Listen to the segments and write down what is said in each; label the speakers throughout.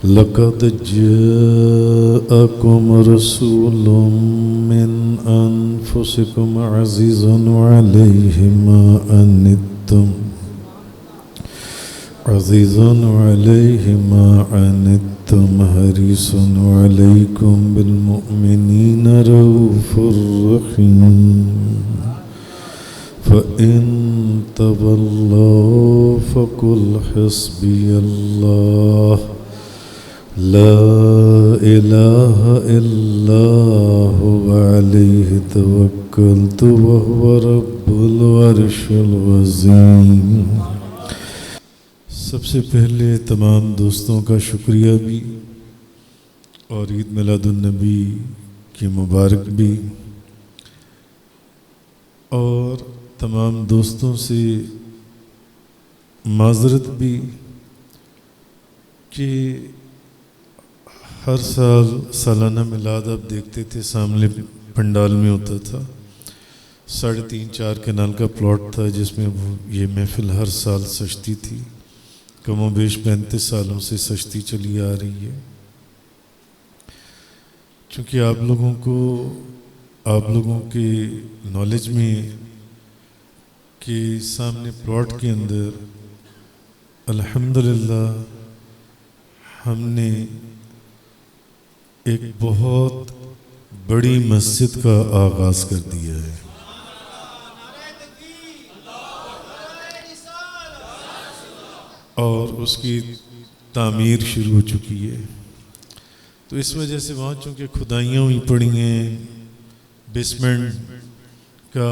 Speaker 1: लक़द जाअकुम रसूलुम मिन अनफुसिकुम अज़ीज़ुन अलैहि मा अनित्तुम हरीसुन अलैकुम बिलमुमिनीन रऊफ़ुर रहीम फ़इन तवल्लौ फ़कुल हस्बियल्लाह ला इलाहा इल्ला हुवा अलैहि तवक्कलतु व हुवा रब्बुल अर्शिल अज़ीम। सबसे पहले तमाम दोस्तों का शुक्रिया भी और ईद मिलादुन्नबी की मुबारक भी, और तमाम दोस्तों से माज़रत भी कि हर साल सालाना मिलाद आप देखते थे सामने पंडाल में होता था, 3.5-4 कनाल का प्लॉट था जिसमें ये महफिल हर साल सजती थी। कमोबेश 35 सालों से सजती चली आ रही है। चूँकि आप लोगों के नॉलेज में कि सामने प्लॉट के अंदर अल्हम्दुलिल्लाह हमने एक बहुत बड़ी मस्जिद का आगाज़ कर दिया है। और उसकी तामीर शुरू हो चुकी है। तो इस वजह से वहाँ चूँकि खुदाइयाँ हुई पड़ी हैं, बेसमेंट का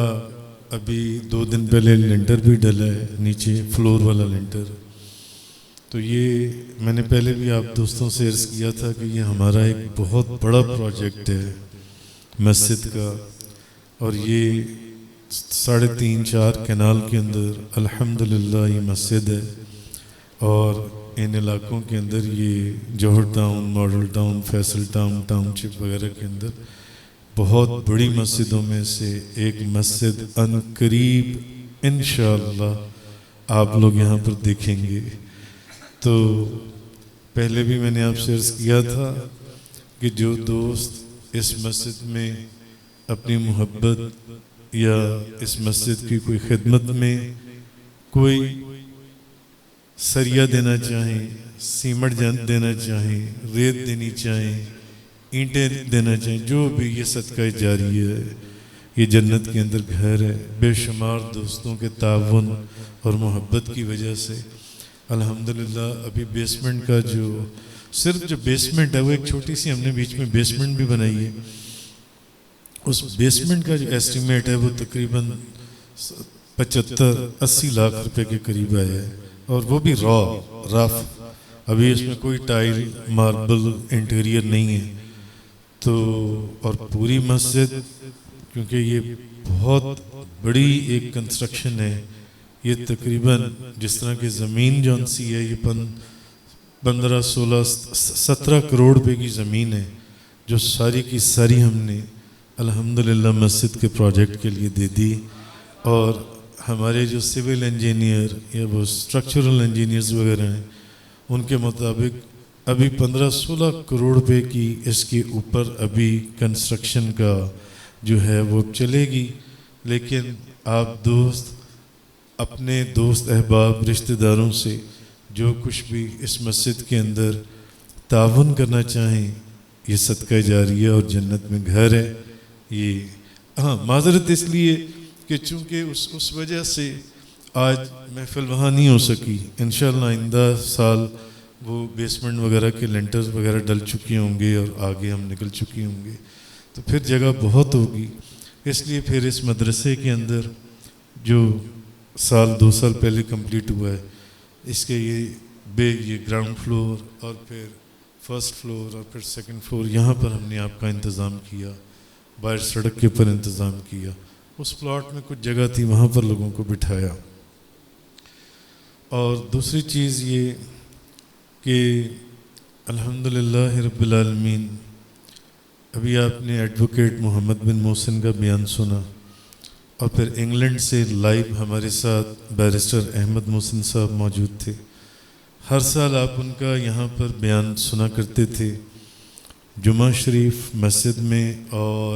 Speaker 1: अभी 2 दिन पहले लेंटर भी डला है, नीचे फ्लोर वाला लेंटर। तो ये मैंने पहले भी आप दोस्तों से अर्ज़ किया था कि ये हमारा एक बहुत बड़ा प्रोजेक्ट है मस्जिद का, और ये 3.5-4 कनाल के अंदर अल्हम्दुलिल्लाह ये मस्जिद है। और इन इलाकों के अंदर ये Johar town, model town, Faisal town, township वगैरह के अंदर बहुत बड़ी मस्जिदों में से एक मस्जिद अनकरीब इंशाअल्लाह आप लोग यहाँ पर देखेंगे। तो पहले भी मैंने आपसे अर्ज़ किया था कि जो दोस्त इस मस्जिद में अपनी मोहब्बत या इस मस्जिद की कोई खिदमत में कोई सरिया देना चाहें, सीमेंट देना चाहें, रेत देनी चाहें, ईंटें देना चाहें, जो भी ये सदका जारी है, ये जन्नत के अंदर घर है। बेशुमार दोस्तों के ताउन और मोहब्बत की वजह से अल्हम्दुलिल्लाह अभी बेसमेंट का सिर्फ जो बेसमेंट है वो एक छोटी सी हमने बीच में बेसमेंट भी बनाई है। उस बेसमेंट का जो एस्टिमेट है वो तकरीबन 75-80 लाख रुपए के करीब आया है, और वो भी रफ। अभी इसमें कोई टाइल, मार्बल, इंटीरियर नहीं है। तो और पूरी मस्जिद, क्योंकि ये बहुत बड़ी एक कंस्ट्रक्शन है, ये तकरीबन जिस तरह की ज़मीन जौन सी है ये 15-16-17 करोड़ रुपए की ज़मीन है, जो सारी की सारी हमने अल्हम्दुलिल्लाह मस्जिद के प्रोजेक्ट के लिए दे दी। और हमारे जो सिविल इंजीनियर या वो स्ट्रक्चरल इंजीनियर्स वगैरह हैं, उनके मुताबिक अभी 15-16 करोड़ रुपए की इसके ऊपर अभी कंस्ट्रक्शन का जो है वो चलेगी। लेकिन आप दोस्त अपने दोस्त अहबाब रिश्तेदारों से जो कुछ भी इस मस्जिद के अंदर ताउन करना चाहें, ये सदका जारी है और जन्नत में घर है। ये हाँ, माज़रत इसलिए कि चूँकि उस वजह से आज महफिल वहाँ नहीं हो सकी। इंशाअल्लाह आइंदा साल वो बेसमेंट वगैरह के लेंटर्स वगैरह डल चुके होंगे और आगे हम निकल चुके होंगे, तो फिर जगह बहुत होगी। इसलिए फिर इस मदरसे के अंदर जो 2 साल पहले कंप्लीट हुआ है, इसके ये ग्राउंड फ्लोर और फिर फर्स्ट फ्लोर और फिर सेकंड फ्लोर, यहाँ पर हमने आपका इंतज़ाम किया, बाहर सड़क के ऊपर इंतज़ाम किया। उस प्लॉट में कुछ जगह थी, वहाँ पर लोगों को बिठाया। और दूसरी चीज़ ये कि अल्हम्दुलिल्लाह रब्बिल आलमीन, अभी आपने एडवोकेट मोहम्मद बिन मोहसिन का बयान सुना, और फिर इंग्लैंड से लाइव हमारे साथ बैरिस्टर अहमद मोहसिन साहब मौजूद थे। हर साल आप उनका यहाँ पर बयान सुना करते थे, जुमा शरीफ मस्जिद में और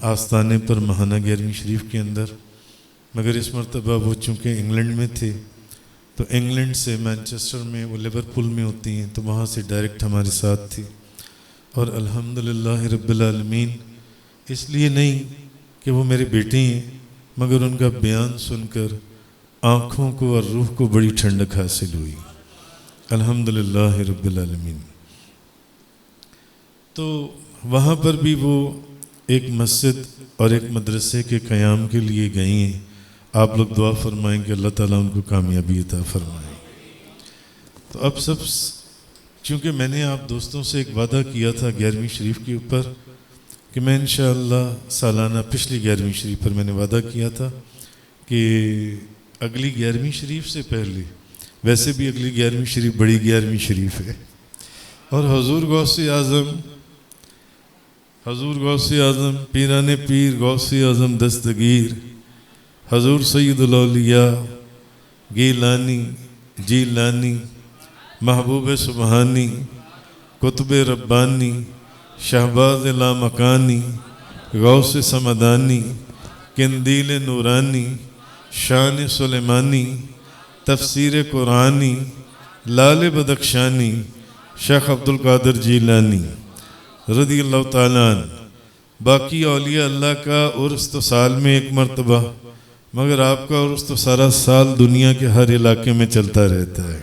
Speaker 1: आस्ताने पर महाना 11वीं शरीफ के अंदर। मगर इस मरतबा वो चूँकि इंग्लैंड में थे तो इंग्लैंड से मैनचेस्टर में, वो लिवरपूल में होती हैं, तो वहाँ से डायरेक्ट हमारे साथ थी। और अल्हम्दुलिल्लाह रब्बिल आलमीन, इसलिए नहीं कि वो मेरे बेटे हैं, मगर उनका बयान सुनकर आँखों को और रूह को बड़ी ठंडक हासिल हुई। अल्हम्दुलिल्लाह रब्बिल आलमीन। तो वहाँ पर भी वो एक मस्जिद और एक मदरसे के क़याम के लिए गई हैं। आप लोग दुआ फरमाएं कि अल्लाह ताला उनको कामयाबी अता फरमाए। तो अब सब, चूँकि मैंने आप दोस्तों से एक वादा किया था 11वीं शरीफ के ऊपर कि मैं इंशाअल्लाह सालाना, पिछली 11वीं शरीफ पर मैंने वादा किया था कि अगली 11वीं शरीफ से पहले, वैसे भी अगली 11वीं शरीफ बड़ी 11वीं शरीफ है, और हुजूर गौसे आज़म, हजूर गौसे आज़म, पीराने पीर गौसे आज़म दस्तगीर, हजूर सैयदुल औलिया गीलानी जीलानी, महबूब सुबहानी, कुतुब रब्बानी, शहबाज लामकानी, गौसे समदानी, किंदील नूरानी, शान सुलेमानी, तफसीर कुरानी, लाल बदख्शानी, शेख अब्दुल कादिर जीलानी रज़ियल्लाहु ताला अन्हु। बाकी औलिया अल्लाह का उर्स तो साल में एक मरतबा, मगर आपका उर्स तो सारा साल दुनिया के हर इलाके में चलता रहता है।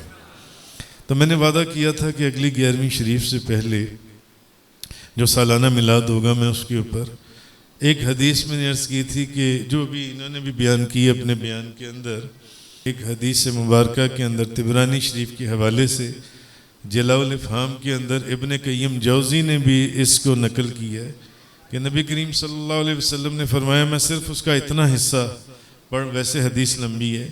Speaker 1: तो मैंने वादा किया था कि अगली 11वीं शरीफ से पहले जो सालाना मिलाद होगा, मैं उसके ऊपर एक हदीस मैंने अर्ज़ की थी कि जो भी इन्होंने भी बयान की अपने बयान के अंदर, एक हदीस मुबारका के अंदर तिबरानी शरीफ के हवाले से जलाउल इफ़हाम के अंदर इब्न क़य्यिम जौज़ी ने भी इसको नकल किया है कि नबी करीम सल्लल्लाहु अलैहि वसल्लम ने फरमाया, मैं सिर्फ उसका इतना हिस्सा पढ़, वैसे हदीस लंबी है,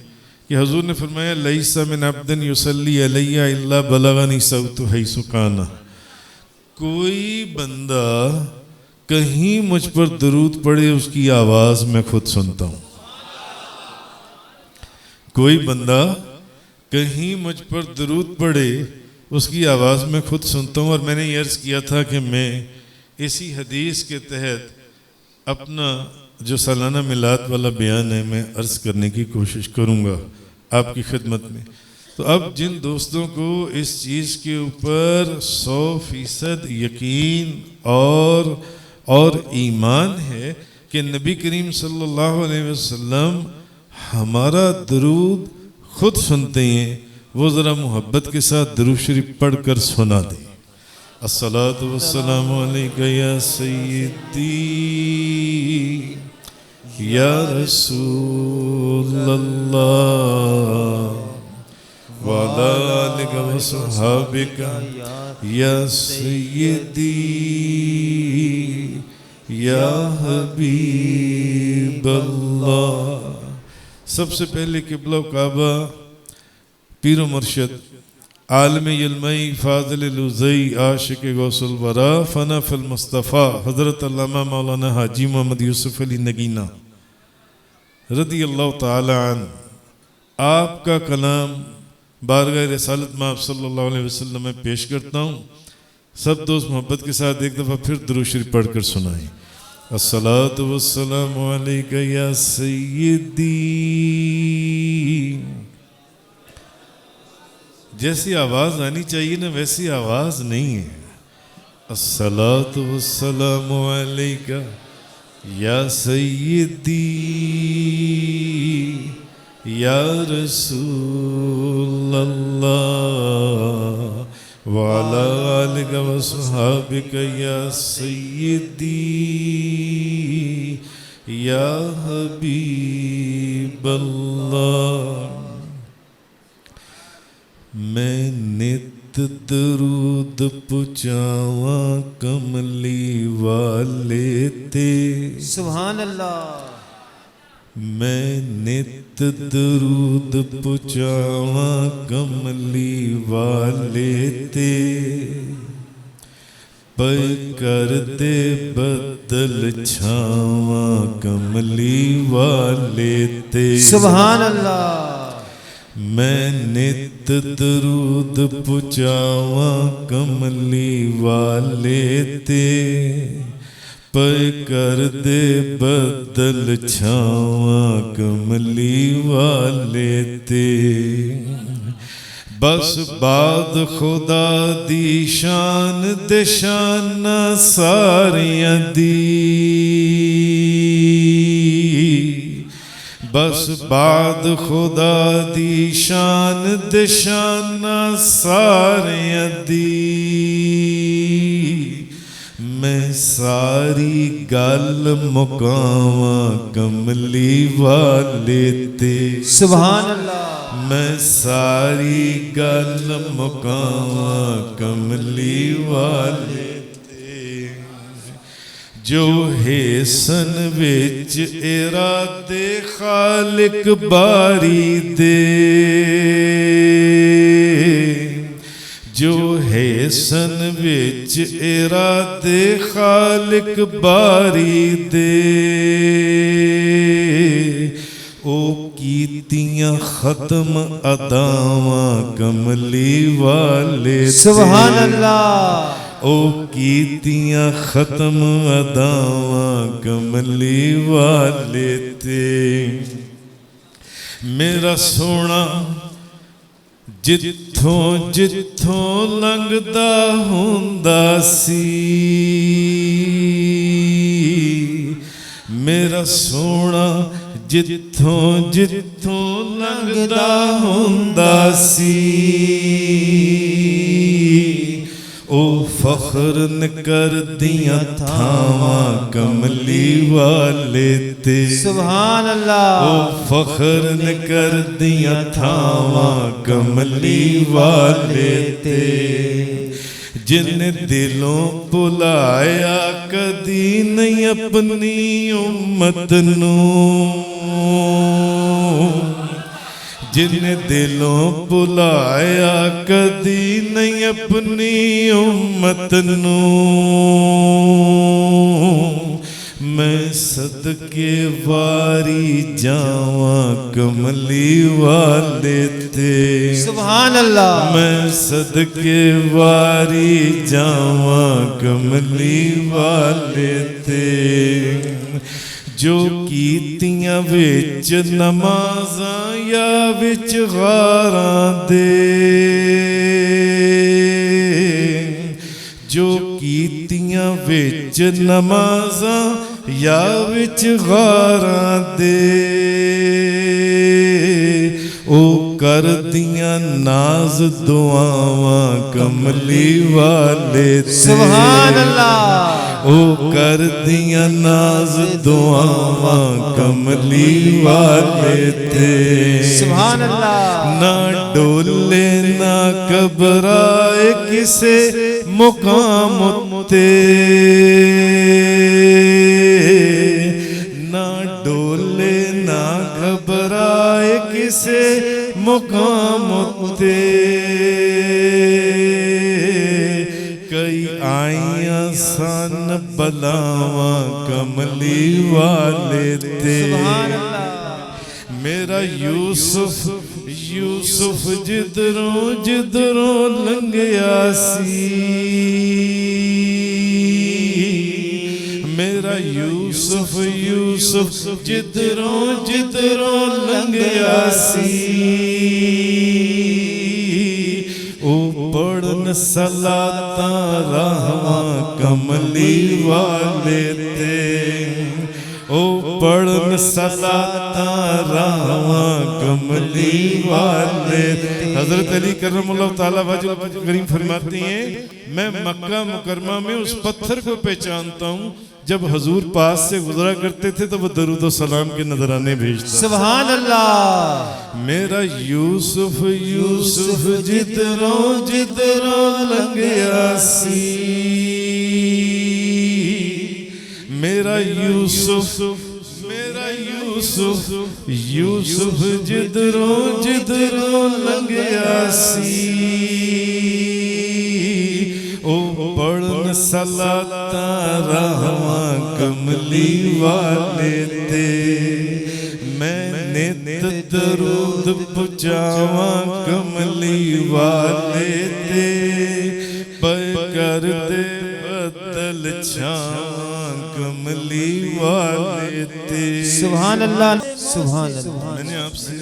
Speaker 1: कि हुज़ूर ने फरमाया, लैसा मिन अब्दिन युसल्ली अलैया इल्ला बलगनी सौतु हैसु काना। कोई बंदा कहीं मुझ पर दरूद पढ़े, उसकी आवाज़ मैं खुद सुनता हूँ। कोई बंदा कहीं मुझ पर दरूद पढ़े, उसकी आवाज़ में खुद सुनता हूँ। और मैंने ये अर्ज़ किया था कि मैं इसी हदीस के तहत अपना जो सालाना मिलाद वाला बयान है, मैं अर्ज़ करने की कोशिश करूँगा आपकी खिदमत में। तो अब जिन दोस्तों को इस चीज़ के ऊपर 100% यकीन और ईमान है कि नबी करीम सल्लल्लाहु अलैहि वसल्लम हमारा दरूद खुद सुनते हैं, वो ज़रा मोहब्बत के साथ दरूद शरीफ पढ़ कर सुना दें। अस्सलातु वस्सलामु अलैका या सय्यदी या रसूलल्लाह व अला आलिका व सहाबिका या सय्यदी या हबीबल्लाह। सबसे पहले क़िबला काबा, पीरो मुर्शिद आलम इल्मी फाज़िल लुज़ई आशिक गौसुल वरा फ़ना फ़िल मुस्तफ़ा हज़रत अल्लामा मौलाना हाजी मोहम्मद यूसुफ अली नगीना रज़ियल्लाहु ताला अन्हु। आपका कलाम बारगाह रिसालत में आप सल्लल्लाहु अलैहि वसल्लम में पेश करता हूँ। सब दोस्त मोहब्बत के साथ एक दफ़ा फिर दुरूद शरीफ पढ़ कर सुनाएं। अस्सलातु वस्सलामु अलैका या सय्यदी। जैसी आवाज़ आनी चाहिए ना, वैसी आवाज़ नहीं है। अस्सलातु वस्सलामु अलैका या सय्यदी या रसूलल्लाह व अला आलिका व सहाबिका या सय्यदी या हबीबल्लाह। मैं नित दरूद पुचावा कमली वाले ते,
Speaker 2: सुभान अल्लाह।
Speaker 1: मैं नित दरूद पुचावा कमली वाले ते, पर कर दे बदल छावा कमली वाले ते।
Speaker 2: सुभान अल्लाह।
Speaker 1: मैं नित दरूद पुचावा कमली वाले ते पर कर दे बदल छावा कमली वाले ते बस बाद खुदा दी शान दे शाना सारियां दी बस बाद खुदा दी शान दे शाना सारियां दी मैं सारी गल मुकावा कमली वाले ते
Speaker 2: सुभान अल्लाह
Speaker 1: मैं सारी गल मुकावा कमली वाले ते जो हेसन विच इरादे खालिक बारी दे जो हेसन विच इरादे खालिक बारी दे ओ कीतियां खत्म अदावा कमली वाले
Speaker 2: सुभान अल्लाह
Speaker 1: ओ कीतियां खत्म अदावा कमली वाले ते मेरा सोना जिथों जिथों लंघदा हुंदा सी मेरा सोना जिथों जिथों लंघदा हुंदा सी ओ फख्र न कर दियां थावां कमली वाले ते
Speaker 2: सुभान अल्लाह
Speaker 1: ओ फख्र न कर दियां थावां कमली वाले ते जिन दिलों भुलाया कदी नहीं अपनी उम्मत नूं जिन दिलों भुलाया कदी नहीं अपनी उम्मत नूं मैं सदके वारी जावा कमली वाले ते
Speaker 2: सुभान अल्लाह
Speaker 1: मैं सदके वारी जावा कमली वाले ते जो कीतियां विच नमाज़ां या विच गारां दे जो कीतियां विच नमाज़ां या विच गारां दे ओ कर दियां नाज दुआवां कमली वाले ते
Speaker 2: सुभान अल्लाह
Speaker 1: ओ कर दियां नाज दुआवां कमली वाले ते
Speaker 2: सुभान अल्लाह
Speaker 1: ना डोले ना घबराए किसे मुकाम ते ना डोले ना घबराए किसे मुकाम ते कई आईयां सन बलावां कमली वाले ते मेरा यूसुफ यूसुफ जिधरों जिधरों लंघया सी मेरा यूसुफ यूसुफ जिधरों जिधरों लंघया सी ओ पढ़न सलाता रहवां कमली वाले ते ओ पढ़न सलाता रहवां कमली वाले हजरत अली करमल्लाहु ताला वजह करीम फरमाती हैं मैं मक्का मुकरमा में उस पत्थर को पहचानता हूँ जब हजूर पास से गुजरा करते थे तो वो दरूद और सलाम के नजराने भेजता
Speaker 2: सुभान अल्लाह
Speaker 1: मेरा यूसुफ यूसुफ जिधरों जिधरों लंघया सी मेरा यूसुफ यूसुफ जिधरों जिधरों लंघया सी ओ पढ़न सलाता रहवां कमली वाले ते मैं नित ते दरूद पुचावा कमली वाले ते कर दे बदल छां कमली वाले ते।
Speaker 2: सुभान अल्लाह सुभान अल्लाह।
Speaker 1: मैंने आपसे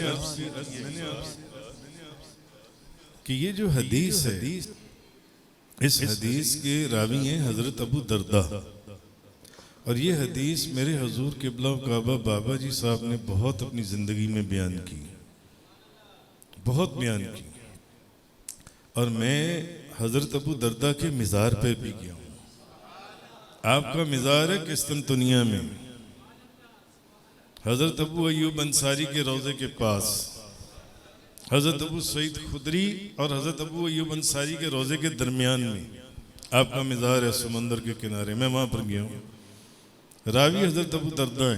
Speaker 1: कि ये जो हदीस है, इस हदीस के रावी हैं हजरत अबू दरदा, और ये हदीस मेरे हजूर किबला काबा बाबा जी साहब ने बहुत अपनी ज़िंदगी में बयान की, बहुत बयान की। और मैं हजरत अबू दरदा के मिज़ार पे भी गया हूँ। आपका मिज़ार है किस्तनतुनिया में, हजरत अबू अयूब अंसारी के रोज़े के पास, हजरत अबू सईद खुदरी और हजरत अबू अयूब अंसारी के रोज़े के दरमियान में आपका मिज़ार है, समंदर के किनारे। मैं वहाँ पर गया हूँ। रावी हजरत अबू दरदा है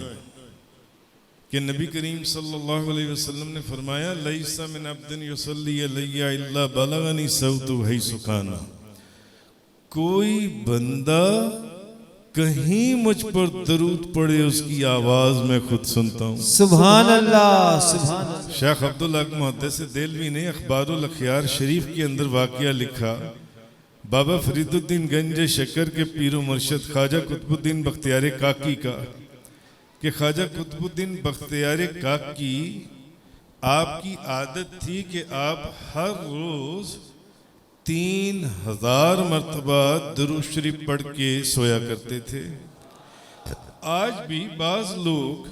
Speaker 1: कि नबी करीम सल्लल्लाहु अलैहि वसल्लम ने फरमाया, लैसा मिन अब्दिन युसल्ली अलैया इल्ला बलगनी सौतु है सुखाना। कोई बंदा कहीं मुझ पर दरूद पड़े उसकी आवाज मैं खुद सुनता हूँ।
Speaker 2: सुभान अल्लाह सुभान अल्लाह।
Speaker 1: शेख अब्दुल हक मुहद्दिस देलवी ने अखबारुल अखयार शरीफ के अंदर वाक़या लिखा, बाबा फरीदुद्दीन गंज शक्कर के पीरो मुर्शद ख्वाजा कुतुबुद्दीन बख्तियार काकी का, कि ख्वाजा कुतुबुद्दीन बख्तियार काकी आपकी आदत थी कि आप हर रोज 3000 मरतबा दुरूद शरीफ पढ़ के सोया करते थे। आज भी बाज लोग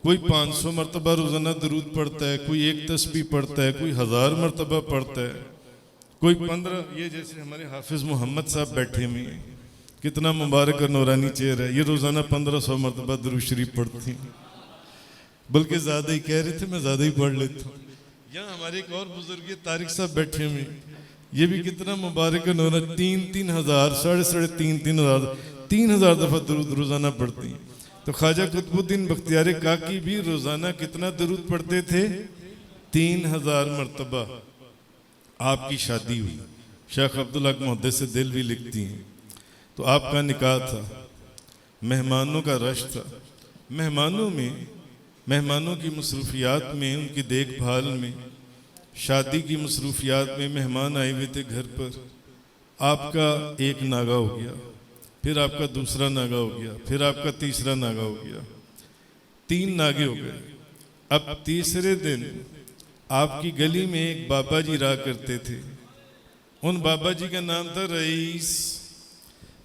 Speaker 1: कोई 500 मरतबा रोजाना दुरूद पढ़ता है, कोई एक तस्बीह पढ़ता है, कोई 1000 मरतबा पढ़ता है, कोई 15। ये जैसे हमारे हाफिज मोहम्मद साहब बैठे हुए हैं, कितना मुबारक और नूरानी चेहरा है, ये रोजाना 1500 मरतबा दुरूद शरीफ पढ़ती हैं, बल्कि ज्यादा ही कह रहे थे, मैं ज्यादा ही पढ़ लेता हूँ। यहाँ हमारे एक और बुजुर्ग तारिक साहब बैठे हुए, ये भी कितना मुबारक और नूरानी, 3,000 साढ़े 3,000 दफा दुरूद रोजाना पढ़ती हैं। तो ख्वाजा कुतुबुद्दीन बख्तियार काकी भी रोजाना कितना दुरूद पढ़ते थे? 3000 मरतबा। आपकी शादी हुई, शेख अब्दुल हक मुहद्दिस देलवी लिखती हैं, तो आपका निकाह था, मेहमानों का रश था, मेहमानों की मसरूफियात में, उनकी देखभाल में, शादी की मसरूफियात में मेहमान आए हुए थे घर पर। आपका एक नागा हो गया, फिर आपका दूसरा नागा हो गया, फिर आपका तीसरा नागा हो गया, 3 नागे हो गए। अब तीसरे दिन आपकी गली में एक बाबा जी रहा करते थे, उन बाबा जी का नाम था रईस।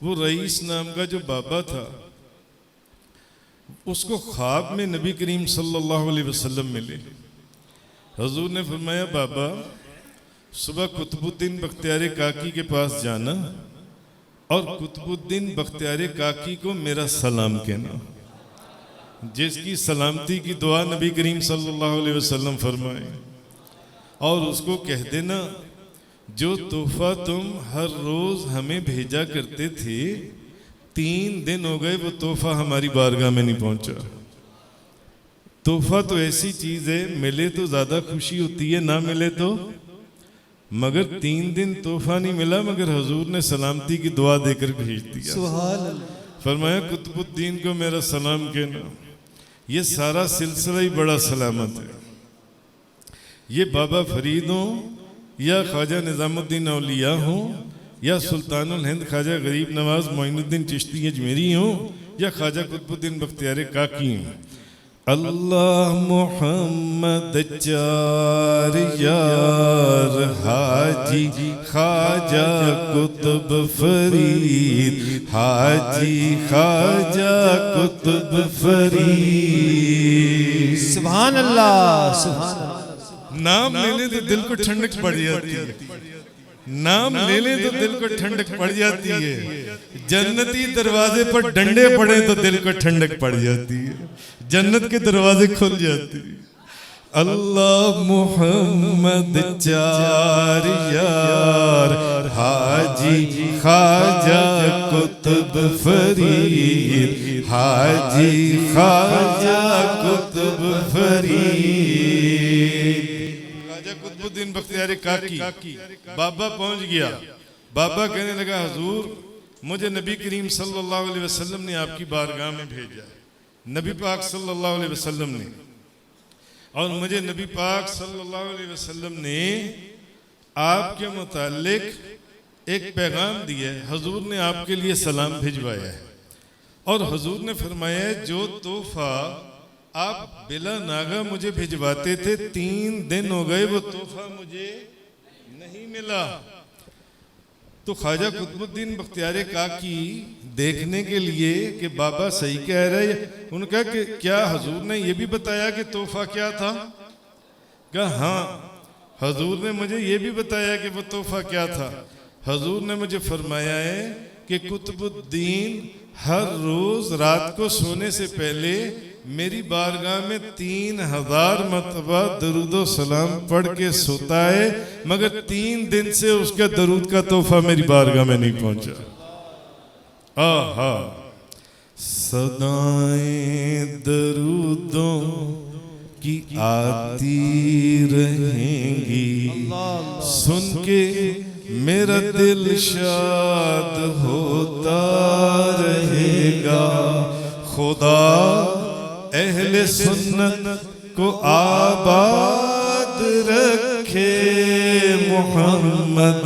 Speaker 1: वो रईस नाम का जो बाबा था, उसको ख्वाब में नबी करीम सल्लल्लाहु अलैहि वसल्लम मिले। हजूर ने फरमाया, बाबा सुबह कुतुबुद्दीन बख्तियार काकी के पास जाना और कुतुबुद्दीन बख्तियार काकी को मेरा सलाम कहना, जिसकी सलामती की दुआ नबी करीम सल्लल्लाहु अलैहि वसल्लम फरमाए, और उसको कह देना जो तोहफा तुम हर रोज हमें भेजा करते थे, 3 दिन हो गए वो तोहफा हमारी बारगाह में नहीं पहुंचा। तोहफा तो ऐसी चीज है, मिले तो ज्यादा खुशी होती है, ना मिले तो, मगर 3 दिन तोहफा नहीं मिला, मगर हजूर ने सलामती की दुआ देकर भेज दिया।
Speaker 2: सुभान अल्लाह।
Speaker 1: फरमाया कुतुबुद्दीन को मेरा सलाम कहना। ये सारा सिलसिला ही बड़ा सलामत है। ये बाबा फरीद हो या ख्वाजा निजामुद्दीन औलिया हो या सुल्तानुल हिंद ख्वाजा गरीब नवाज मोइनुद्दीन चिश्ती अजमेरी हो या ख्वाजा कुतुबुद्दीन बख्तियार काकी हो, अल्लाह मोहम्मद चार यार हाजी ख्वाजा कुतुब फरीद, हाजी ख्वाजा कुतुब फरीद।
Speaker 2: सुभान अल्लाह सुभान अल्लाह।
Speaker 1: नाम लेने तो दिल को ठंडक पड़ जाती है, नाम ले ले तो दिल को ठंडक पड़ जाती है। जन्नती दरवाजे पर डंडे पड़े तो दिल को ठंडक पड़ जाती है, जन्नत के दरवाजे खुल जाते हैं। अल्लाह मोहम्मद चार यार हाजी ख्वाजा कुतुब फरीद, हाजी ख्वाजा कुतुब फरीद। ख्वाजा कुतुबुद्दीन बख्तियार काकी बाबा पहुंच गया। बाबा कहने लगा, हुजूर मुझे नबी करीम सल्लल्लाहु अलैहि वसल्लम ने आपकी बारगाह में भेजा। नबी पाक सल्लल्लाहु अलैहि वसल्लम ने और मुझे नबी पाक सल्लल्लाहु अलैहि वसल्लम ने आपके मुतालिक एक पैगाम दिया है। हुजूर ने आपके लिए सलाम भिजवाया है और हुजूर ने फरमाया है जो तोहफा आप बिला नागा मुझे भिजवाते थे 3 दिन हो गए वो तोहफा मुझे नहीं मिला। तो ख्वाजा कुतुबुद्दीन बख्तियार काकी देखने के लिए कि बाबा सही कह रहे हैं, उनका कि क्या हुजूर ने ये भी बताया कि तोहफा क्या था? कहा हाँ हुजूर ने मुझे ये भी बताया कि वो तोहफा क्या था। हुजूर ने मुझे फरमाया है कि कुतुबुद्दीन हर रोज रात को सोने से पहले मेरी बारगाह में 3000 मरतबा दरूदो सलाम पढ़ के सोता है, मगर 3 दिन से उसका दरूद का तोहफा मेरी बारगाह में नहीं पहुंचा। आहा सदाएं दरूदों की आती रहेंगी, सुन के मेरा दिल शाद होता रहेगा। खुदा अहले सुन्नत को आबाद रखे, मोहम्मद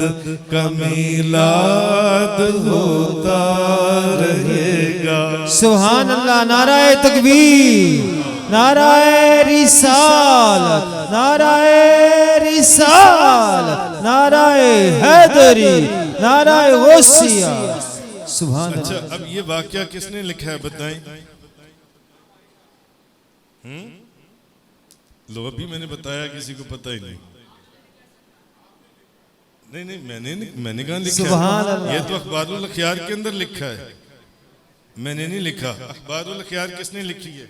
Speaker 1: का मीलाद होता रहेगा।
Speaker 2: सुभान अल्लाह। नाराए तकबीर, नाराए रिसालत, नाराए रिसालत, नाराए हैदरी, नाराए गौसिया। सुभान
Speaker 1: अच्छा
Speaker 2: अल्लाह।
Speaker 1: अब ये वाकया किसने लिखा है बताएं? लो अभी मैंने बताया किसी को पता ही नहीं। नहीं मैंने कहाँ लिखा
Speaker 2: सुभान
Speaker 1: है?
Speaker 2: अल्लाह।
Speaker 1: ये तो अखबारुल अखयार के अंदर लिखा है, मैंने नहीं लिखा। अखबारुल अखयार किसने लिखी है?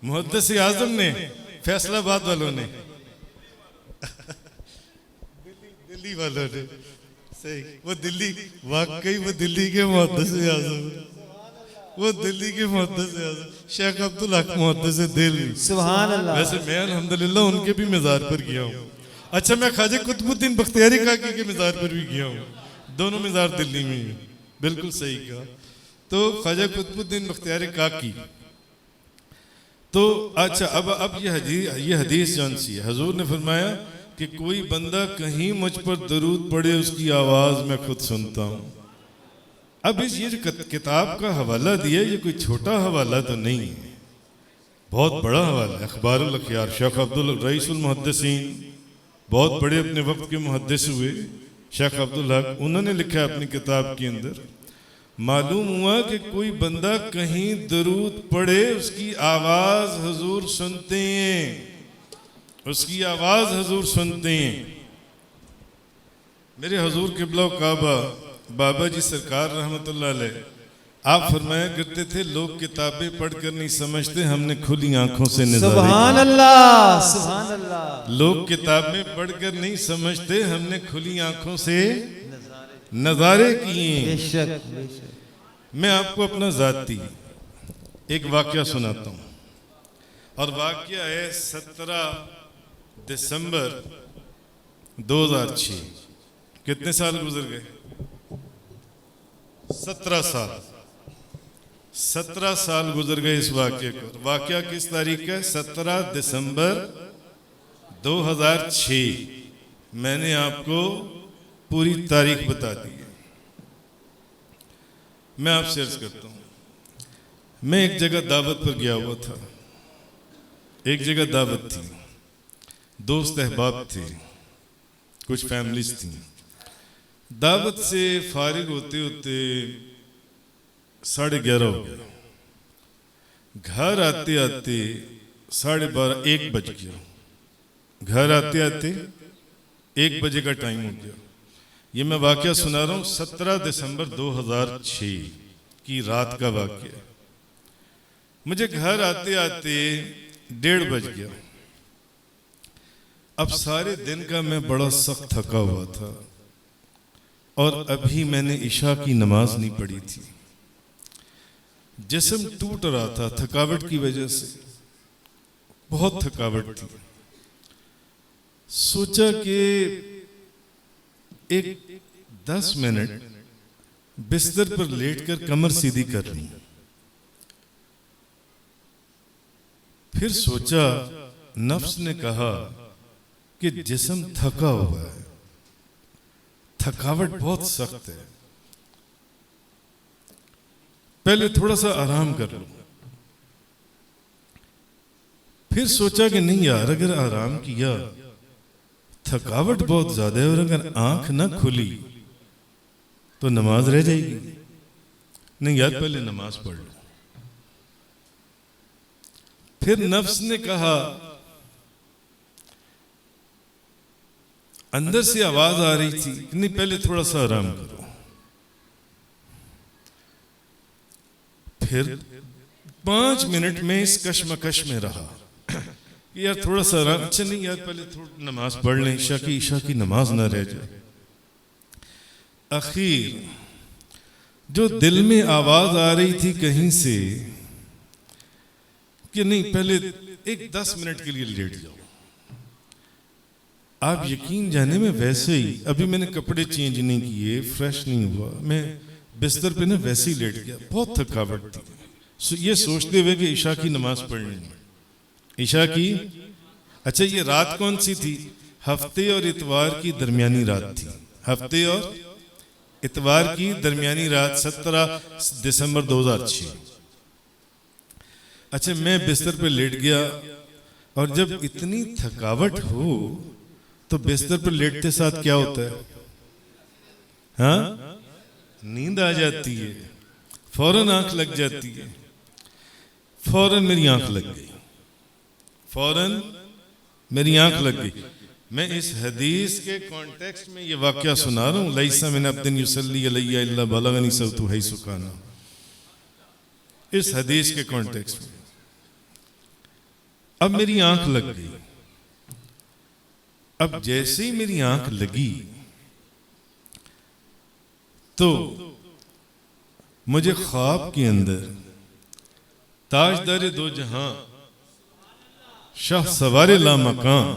Speaker 1: मुहद्दिस आज़म ने, फैसलाबाद वालों ने, दिल्ली वालों ने। सही, वो दिल्ली, वाकई वो दिल्ली के मुहद्दिस आज़म, वो दिल्ली के मुहद्दिस आज़म शेख अब्दुल हक मुहद्दिस दिल्ली।
Speaker 2: सुभान अल्लाह।
Speaker 1: वैसे मैं अल्हम्दुलिल्लाह उनके भी मज़ार पर गया हूँ। अच्छा मैं ख्वाजा कुतुबुद्दीन बख्तियारी काकी के मज़ार पर भी गया हूँ, दोनों मज़ार दिल्ली में ही। बिल्कुल सही कहा। तो ख्वाजा कुतुबुद्दीन बख्तियारी काकी, तो अच्छा अब ये हदीस जौन सी है, हुजूर ने फरमाया कि कोई बंदा कहीं मुझ पर दरूद पढ़े उसकी आवाज़ मैं खुद सुनता हूँ। अब इस ये जो किताब का हवाला दिया ये कोई छोटा हवाला तो नहीं है, बहुत बड़ा हवाला है। अखबारुल अखयार, शेख अब्दुल रईसुल मुहद्दिसीन, बहुत बड़े अपने वक्त के मुहद्दिस हुए शेख अब्दुल हक, उन्होंने लिखा अपनी किताब के अंदर, मालूम हुआ कि कोई बंदा कहीं दरूद पढ़े उसकी आवाज़ हुजूर सुनते हैं, उसकी आवाज़ हुजूर सुनते हैं। मेरे हुजूर क़िबला काबा बाबा जी सरकार रहमतुल्लाह अलैह, आप फरमाया करते थे लोग किताबें पढ़कर नहीं समझते, हमने खुली आंखों से नज़ारे
Speaker 2: सुभान अल्लाह, सुभान अल्लाह।
Speaker 1: लोग किताबें पढ़कर नहीं समझते, हमने खुली आंखों से नज़ारे किए।
Speaker 2: बेशक बेशक।
Speaker 1: मैं आपको अपना ज़ाती एक वाक़या सुनाता हूँ, और वाक़या है 17 दिसंबर 2006। कितने साल गुजर गए? 17 साल। 17 साल गुजर गए इस वाक़ये को। वाक़या किस तारीख का है? 17 दिसंबर 2006। मैंने आपको पूरी तारीख बता दी है। मैं आपसे अर्ज करता हूँ, मैं एक जगह दावत पर गया हुआ था, एक जगह दावत थी, दोस्त अहबाब थे, कुछ फैमिलीज थी। दावत से फारिग होते होते 11:30 हो गया। घर आते आते 12:30 1 बज गया। घर आते आते 1 बजे का टाइम हो गया। ये मैं वाक़या सुना रहा हूँ 17 दिसंबर 2006 की रात का वाक़या। मुझे घर आते आते 1:30 बज गया। अब सारे दिन का मैं बड़ा सख्त थका हुआ था और अभी मैंने इशा की नमाज नहीं पढ़ी थी। जिस्म टूट रहा था थकावट की वजह से, बहुत थकावट थी। सोचा कि एक 10 मिनट बिस्तर पर लेटकर कमर सीधी कर ली। फिर सोचा, नफ्स ने कहा कि जिस्म थका हुआ है, थकावट बहुत सख्त है, पहले थोड़ा सा आराम कर लो। फिर सोचा कि नहीं यार, अगर आराम किया थकावट बहुत ज्यादा है और अगर आंख ना खुली तो नमाज रह जाएगी। नहीं यार, पहले नमाज पढ़ लो। फिर नफ्स ने कहा, अंदर से आवाज आ रही थी, नहीं पहले थोड़ा सा आराम करो। फिर 5 मिनट में इस कश्मकश में रहा कि यार थोड़ा सा आराम, अच्छा नहीं यार पहले थोड़ी नमाज पढ़ लें, ईशा की नमाज ना रह जाए। आखिर जो दिल में आवाज आ रही थी कहीं से कि नहीं पहले एक 10 मिनट के लिए लेट जाओ, आप यकीन जाने में वैसे ही, अभी मैंने कपड़े चेंज नहीं किए, फ्रेश नहीं हुआ, मैं बिस्तर पे ना वैसे ही लेट गया, बहुत थकावट थी, ये सोचते हुए कि ईशा की नमाज पढ़नी है। ईशा की, अच्छा ये रात कौन सी थी? हफ्ते और इतवार की दरमियानी रात थी। हफ्ते और इतवार की दरमियानी रात 17 दिसंबर 2006। अच्छा मैं बिस्तर पे लेट गया, और जब इतनी थकावट हो तो बिस्तर पर लेटते साथ क्या होता है? हाँ, नींद आ जाती है, फौरन आंख लग जाती है। फौरन मेरी आंख लग गई, फौरन मेरी आंख लग गई। मैं इस हदीस के कॉन्टेक्स्ट में ये वाकया सुना रहा हूँ, लैसा मिन अब्दिन युसल्ली अलैया इल्ला बलगनी सौतु है सुकाना, इस हदीस के कॉन्टेक्स्ट में। अब मेरी आंख लग गई। अब जैसे ही मेरी आंख लगी तो मुझे ख्वाब के अंदर ताजदार दो जहां, शाह सवारे ला मकान,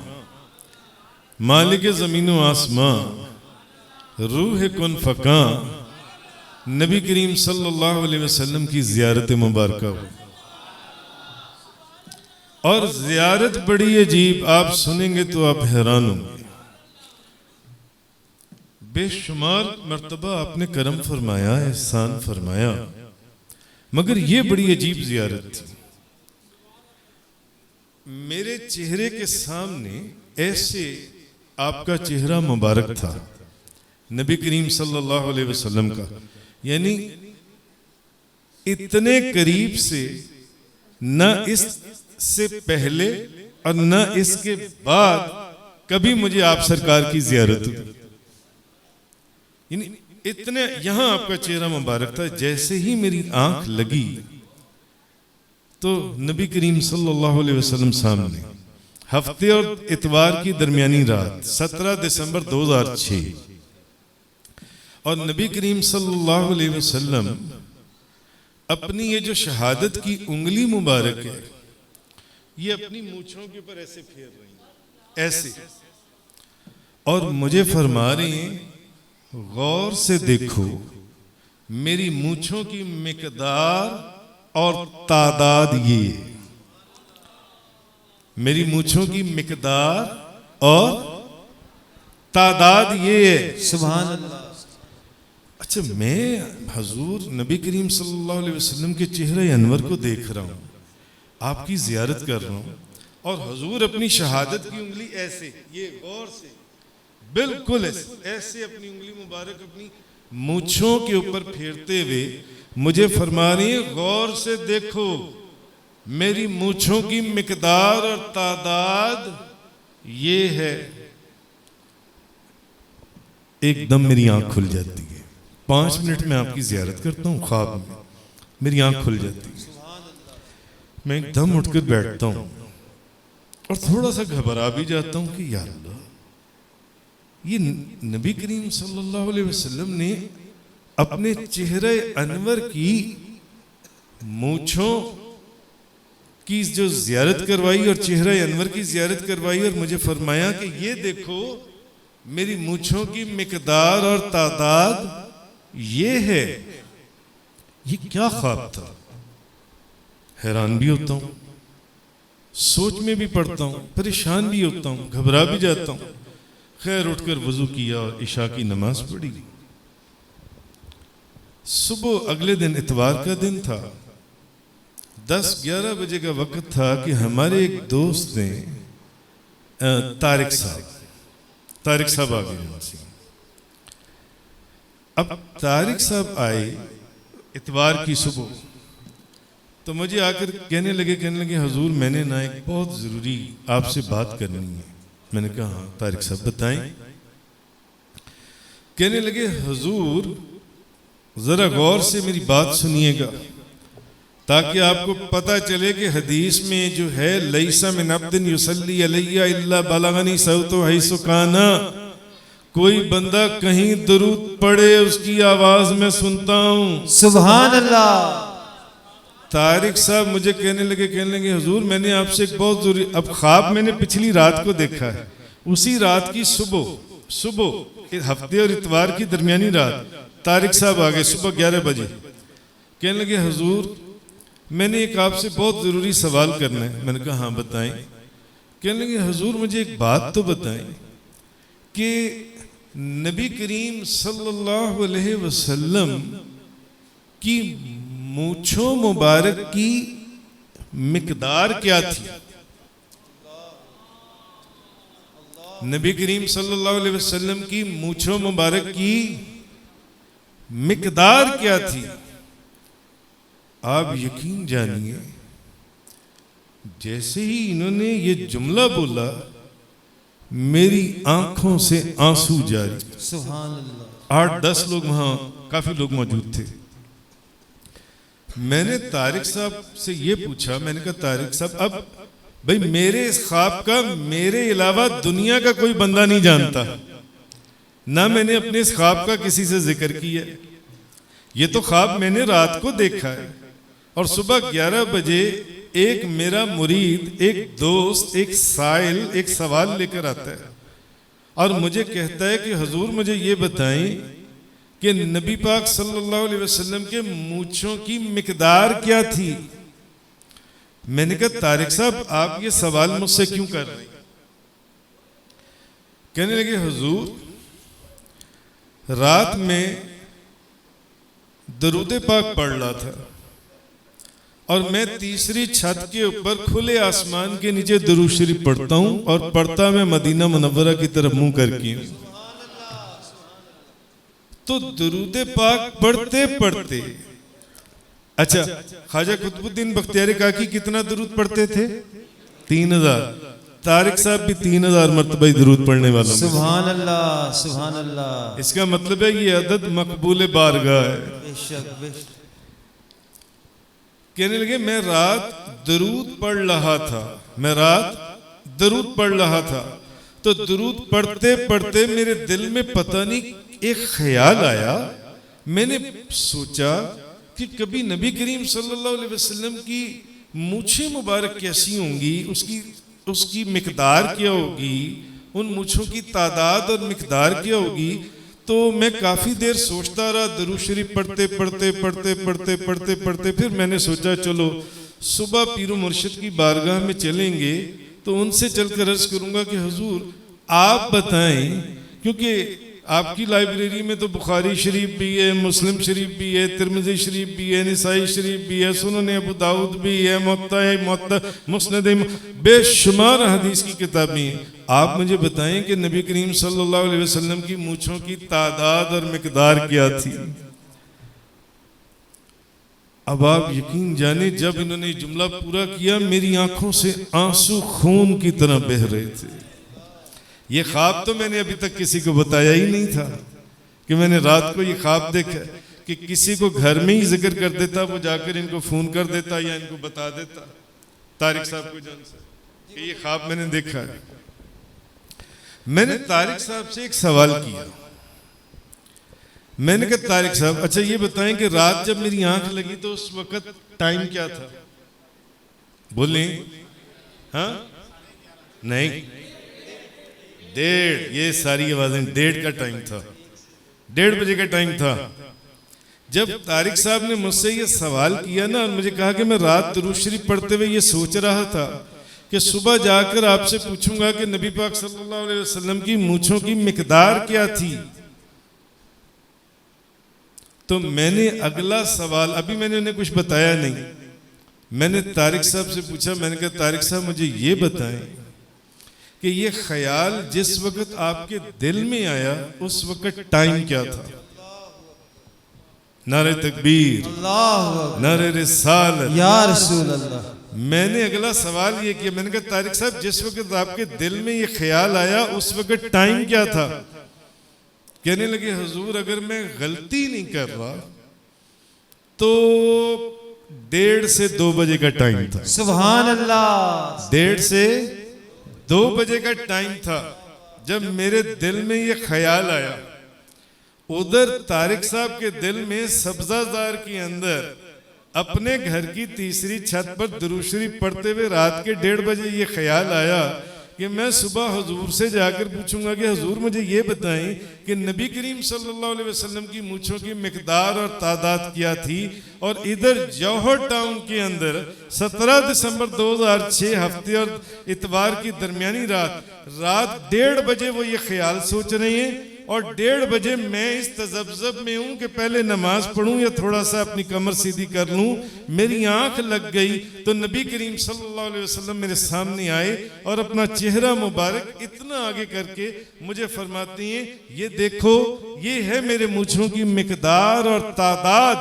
Speaker 1: मालिक ज़मीनो आसमां, रूह कुन फका, नबी करीम सल्लल्लाहु अलैहि वसल्लम की ज़ियारत मुबारक हुई। और ज़ियारत बड़ी अजीब, आप सुनेंगे तो आप हैरान होंगे। बेशुमार मर्तबा आपने करम फरमाया, एहसान फरमाया, मगर ये बड़ी अजीब ज़ियारत थी। मेरे चेहरे के सामने ऐसे आपका चेहरा मुबारक था, नबी करीम सल्लल्लाहु अलैहि वसल्लम का, यानी इतने करीब से, न इससे पहले और न इसके बाद कभी मुझे आप सरकार की ज़ियारत हुई। यानी इतने यहां आपका चेहरा मुबारक था। जैसे ही मेरी आंख लगी तो नबी करीम सल्लल्लाहु अलैहि वसल्लम सामने, हफ्ते और इतवार की दरमियानी रात 17 दिसंबर 2006, और नबी करीम सल्लल्लाहु अलैहि वसल्लम अपनी ये जो शहादत की उंगली मुबारक है, ये अपनी मूंछों के ऊपर ऐसे फेर रही हैं, ऐसे, और मुझे फरमा रहे हैं गौर से देखो मेरी मूंछों की मिकदार और तादाद, ये मेरी मूंछों की मिकदार और तादाद ये है।
Speaker 2: सुभान अल्लाह।
Speaker 1: अच्छा मैं हजूर नबी करीम सल्लल्लाहु अलैहि वसल्लम के चेहरे अनवर को देख रहा हूँ, आपकी जियारत कर रहा हूँ, और हजूर अपनी शहादत की उंगली ऐसे, ये गौर से, बिल्कुल ऐसे अपनी उंगली मुबारक अपनी मूंछों के ऊपर फेरते हुए मुझे फरमा रही है गौर से देखो मेरी मूंछों की मिकदार और तादाद ये है। एकदम मेरी आंख खुल जाती है। 5 मिनट में आपकी जियारत करता हूँ, ख्वाब में मेरी आंख खुल जाती है। मैं एकदम उठकर बैठता हूँ और थोड़ा सा घबरा भी जाता हूँ कि यार अल्लाह, ये नबी करीम सल्लल्लाहु अलैहि वसल्लम ने अपने चेहरे अनवर की मूंछों की जो जियारत करवाई और चेहरे अनवर की जियारत करवाई, और मुझे फरमाया कि ये देखो मेरी मूंछों की मिकदार और तादाद ये है। ये क्या ख्वाब था? हैरान भी होता हूँ। सोच में भी पड़ता हूँ, परेशान भी होता हूँ, घबरा भी जाता हूँ। खैर उठकर वजू किया और इशा की नमाज पढ़ी। सुबह अगले दिन इतवार का दिन था, 10-11 बजे का वक्त था कि हमारे एक दोस्त ने तारिक साहब आ गए। अब तारिक साहब आए इतवार की सुबह, तो मुझे आकर कहने लगे हुजूर मैंने ना एक बहुत ज़रूरी आपसे बात करनी है। मैंने कहा हाँ तारिक साहब बताएं। कहने लगे हुजूर ज़रा गौर से मेरी बात सुनिएगा, ताकि आपको पता चले कि हदीस में जो है लैसा मिन अब्दिन युसल्ली अलैया इल्ला बलगनी सौतु हैसु काना, कोई बंदा कहीं दुरूद पढ़े उसकी आवाज में सुनता हूँ।
Speaker 2: सुभान अल्लाह।
Speaker 1: तारिक साहब मुझे कहने लगे हुजूर मैंने आपसे एक बहुत जरूरी, अब ख्वाब मैंने पिछली रात को देखा है, उसी रात की सुबह हफ्ते और इतवार की दरमियानी रात तारिक साहब आ गए सुबह 11 बजे। कहने लगे हुजूर मैंने एक आपसे बहुत ज़रूरी सवाल करना है। मैंने कहा हाँ बताएं। कहने लगे हुजूर मुझे एक बात तो बताएं कि नबी करीम सल्लल्लाहु अलैहि वसल्लम की मूंछों मुबारक की मिकदार क्या थी? नबी करीम सल्लल्लाहु अलैहि वसल्लम की मूंछों मुबारक की मिकदार क्या थी? आप यकीन जानिए जैसे ही इन्होंने ये जुमला बोला मेरी आंखों से आंसू जारी।
Speaker 2: सुभान अल्लाह।
Speaker 1: 8-10 लोग वहां काफी लोग मौजूद थे। मैंने तारिक साहब से ये पूछा, मैंने कहा तारिक साहब अब भाई मेरे इस ख्वाब का मेरे अलावा दुनिया का कोई बंदा नहीं जानता, ना मैंने अपने इस ख्वाब का किसी से जिक्र किया। ये तो ख्वाब मैंने रात को देखा है और सुबह 11 बजे एक मेरा मुरीद, एक दोस्त, एक साइल एक सवाल लेकर आता है और मुझे कहता है कि हुजूर मुझे ये बताएं कि नबी पाक सल्लल्लाहु अलैहि वसल्लम के मूंछों की मिकदार क्या थी। मैंने कहा तारिक साहब आप ये सवाल मुझसे क्यों कर रहे हैं? कहने लगे हुजूर रात में दरूद पाक पढ़ रहा था और मैं तीसरी छत के ऊपर खुले आसमान के नीचे दुरूद शरीफ पढ़ता हूं और पढ़ता मैं मदीना मुनव्वरा की तरफ मुंह करके। तो दुरूद पाक पढ़ते पढ़ते, अच्छा ख्वाजा कुतुबुद्दीन बख्तियारी काकी कितना दुरूद पढ़ते थे? 3000। तारिक साहब भी 3000 मरतबा दुरूद पढ़ने वालों में।
Speaker 2: सुभान अल्लाह सुभान अल्लाह।
Speaker 1: इसका मतलब है ये अदद मकबूल बारगाह है।
Speaker 2: बेशक बेशक।
Speaker 1: कहने लगे मैं रात दरूद पढ़ रहा था, मैं रात दरूद पढ़ रहा था, तो दरूद पढ़ते पढ़ते मेरे दिल में पता नहीं एक ख्याल आया। मैंने सोचा कि कभी नबी करीम सल्लल्लाहु अलैहि वसल्लम की मूंछें मुबारक कैसी होंगी, उसकी मिकदार क्या होगी, उन मूंछों की तादाद और मिकदार क्या होगी। तो मैं काफ़ी देर सोचता रहा, दरूद शरीफ पढ़ते पढ़ते पढ़ते पढ़ते पढ़ते पढ़ते फिर मैंने सोचा चलो सुबह पीरो मुर्शिद की बारगाह में चलेंगे तो उनसे चलकर अर्ज करूँगा कि हुजूर आप बताएं, क्योंकि आपकी लाइब्रेरी में तो बुखारी शरीफ भी है, मुस्लिम शरीफ भी है, तिरमिज़ी शरीफ भी है, निसाई शरीफ भी है, सुनन अबू दाऊद भी है, मुत्ता मुस्नद बेशुमार हदीस की किताबें हैं। आप मुझे बताएं कि नबी करीम सल्लल्लाहु अलैहि वसल्लम की मूंछों की तादाद और मिकदार क्या थी। अब आप यकीन जाने जब इन्होंने जुमला पूरा किया मेरी आंखों से आंसू खून की तरह बह रहे थे। ये ख्वाब तो मैंने अभी तक किसी को बताया ही नहीं था कि मैंने रात को ये ख्वाब देखा, कि किसी को घर में ही जिक्र कर देता, वो जाकर इनको फोन कर देता या इनको बता देता तारिक साहब को जान से कि ये ख्वाब मैंने देखा है। मैंने तारिक साहब से एक सवाल किया, मैंने कहा तारिक साहब अच्छा ये बताएं कि रात जब मेरी आंख लगी तो उस वक्त टाइम क्या था? बोले हाँ नहीं 1:30, ये सारी आवाजें 1:30 का टाइम था, 1:30 बजे का टाइम था। जब तारिक साहब ने मुझसे ये सवाल किया ना और मुझे कहा कि मैं रात दुरूद शरीफ पढ़ते हुए ये सोच रहा था कि सुबह जाकर आपसे पूछूंगा कि नबी पाक सल्लल्लाहु अलैहि वसल्लम की मूंछों की मिकदार क्या थी, तो मैंने अगला सवाल, अभी मैंने उन्हें कुछ बताया नहीं, मैंने तारिक साहब से पूछा, मैंने कहा तारिक साहब मुझे ये बताएं कि ये ख्याल जिस वक्त आपके दिल में आया उस वक्त टाइम क्या था। नारे तकबीर, नारे रिसालत,
Speaker 2: या रसूल अल्लाह।
Speaker 1: मैंने अगला सवाल ये किया, मैंने कहा तारिक साहब जिस वक्त आपके दिल में ये ख्याल आया उस वक्त टाइम क्या था। कहने लगे हुजूर अगर मैं गलती नहीं कर रहा तो 1:30 से 2 बजे का टाइम था।
Speaker 2: सुभान अल्लाह।
Speaker 1: 1:30 से 2 बजे का टाइम था जब मेरे दिल में ये ख्याल आया। उधर तारिक साहब के दिल में सब्जाजार के अंदर अपने घर की तीसरी छत पर दुरूद शरीफ पढ़ते हुए रात के 1:30 बजे ये ख्याल आया कि मैं सुबह हुजूर से जाकर पूछूंगा कि हुजूर मुझे ये बताएं कि नबी करीम सल्लल्लाहु अलैहि वसल्लम की मूंछों की मिकदार और तादाद क्या थी। और इधर जौहर टाउन के अंदर 17 दिसंबर 2006 हफ्ते और इतवार की दरमियानी रात 1:30 बजे वो ये ख्याल सोच रहे हैं और 1:30 बजे मैं इस तजब्जब में हूं कि पहले नमाज पढ़ूं या थोड़ा सा अपनी कमर सीधी कर लूं। मेरी आंख लग गई तो नबी करीम सल्लल्लाहु अलैहि वसल्लम मेरे सामने आए और अपना चेहरा मुबारक इतना आगे करके मुझे फरमाती हैं ये देखो ये है मेरे मूंछों की मिकदार और तादाद,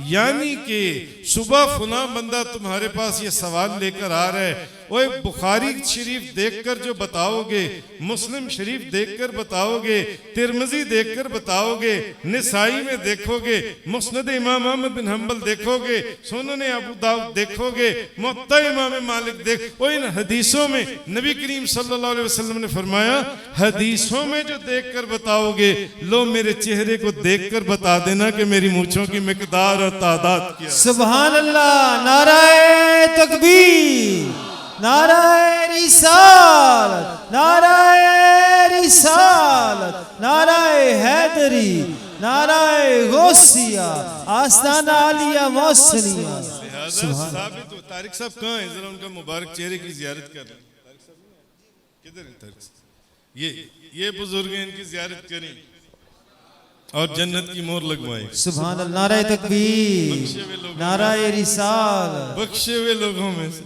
Speaker 1: यानी कि सुबह फुला बंदा तुम्हारे पास ये सवाल लेकर आ रहा है, ओए बुखारी शरीफ देखकर जो बताओगे, मुस्लिम शरीफ देखकर बताओगे, तिरमिजी देखकर बताओगे, निसाई में देखोगे, मुस्नद इमाम अहमद बिन हंबल देखोगे, सुनन अबू दाऊद देखोगे, मुअत्ता इमाम मालिक देख, ओ इन हदीसों में नबी करीम सल्लल्लाहु अलैहि वसल्लम ने फरमाया हदीसों में जो देखकर बताओगे लो मेरे चेहरे को देखकर बता देना कि मेरी मूंछों की मिकदार और तादाद क्या है।
Speaker 2: सुभान अल्लाह। नाराए तकबीर, नाराए रिसालत, नाराए रिसालत, नाराए हैदरी, नाराए गौसिया, आस्ताना आलिया मौसनिया।
Speaker 1: साबित हो। तारिक साहब कहाँ हैं? जरा उनका मुबारक चेहरे की जियारत कर लें। किधर है तारिक साहब? ये बुजुर्ग हैं, इनकी जियारत करें और जन्नत की मोहर लगवाएं।
Speaker 2: सुभान अल्लाह। नाराए तकबीर, नाराए रिसालत।
Speaker 1: बख्शे हुए लोगों में से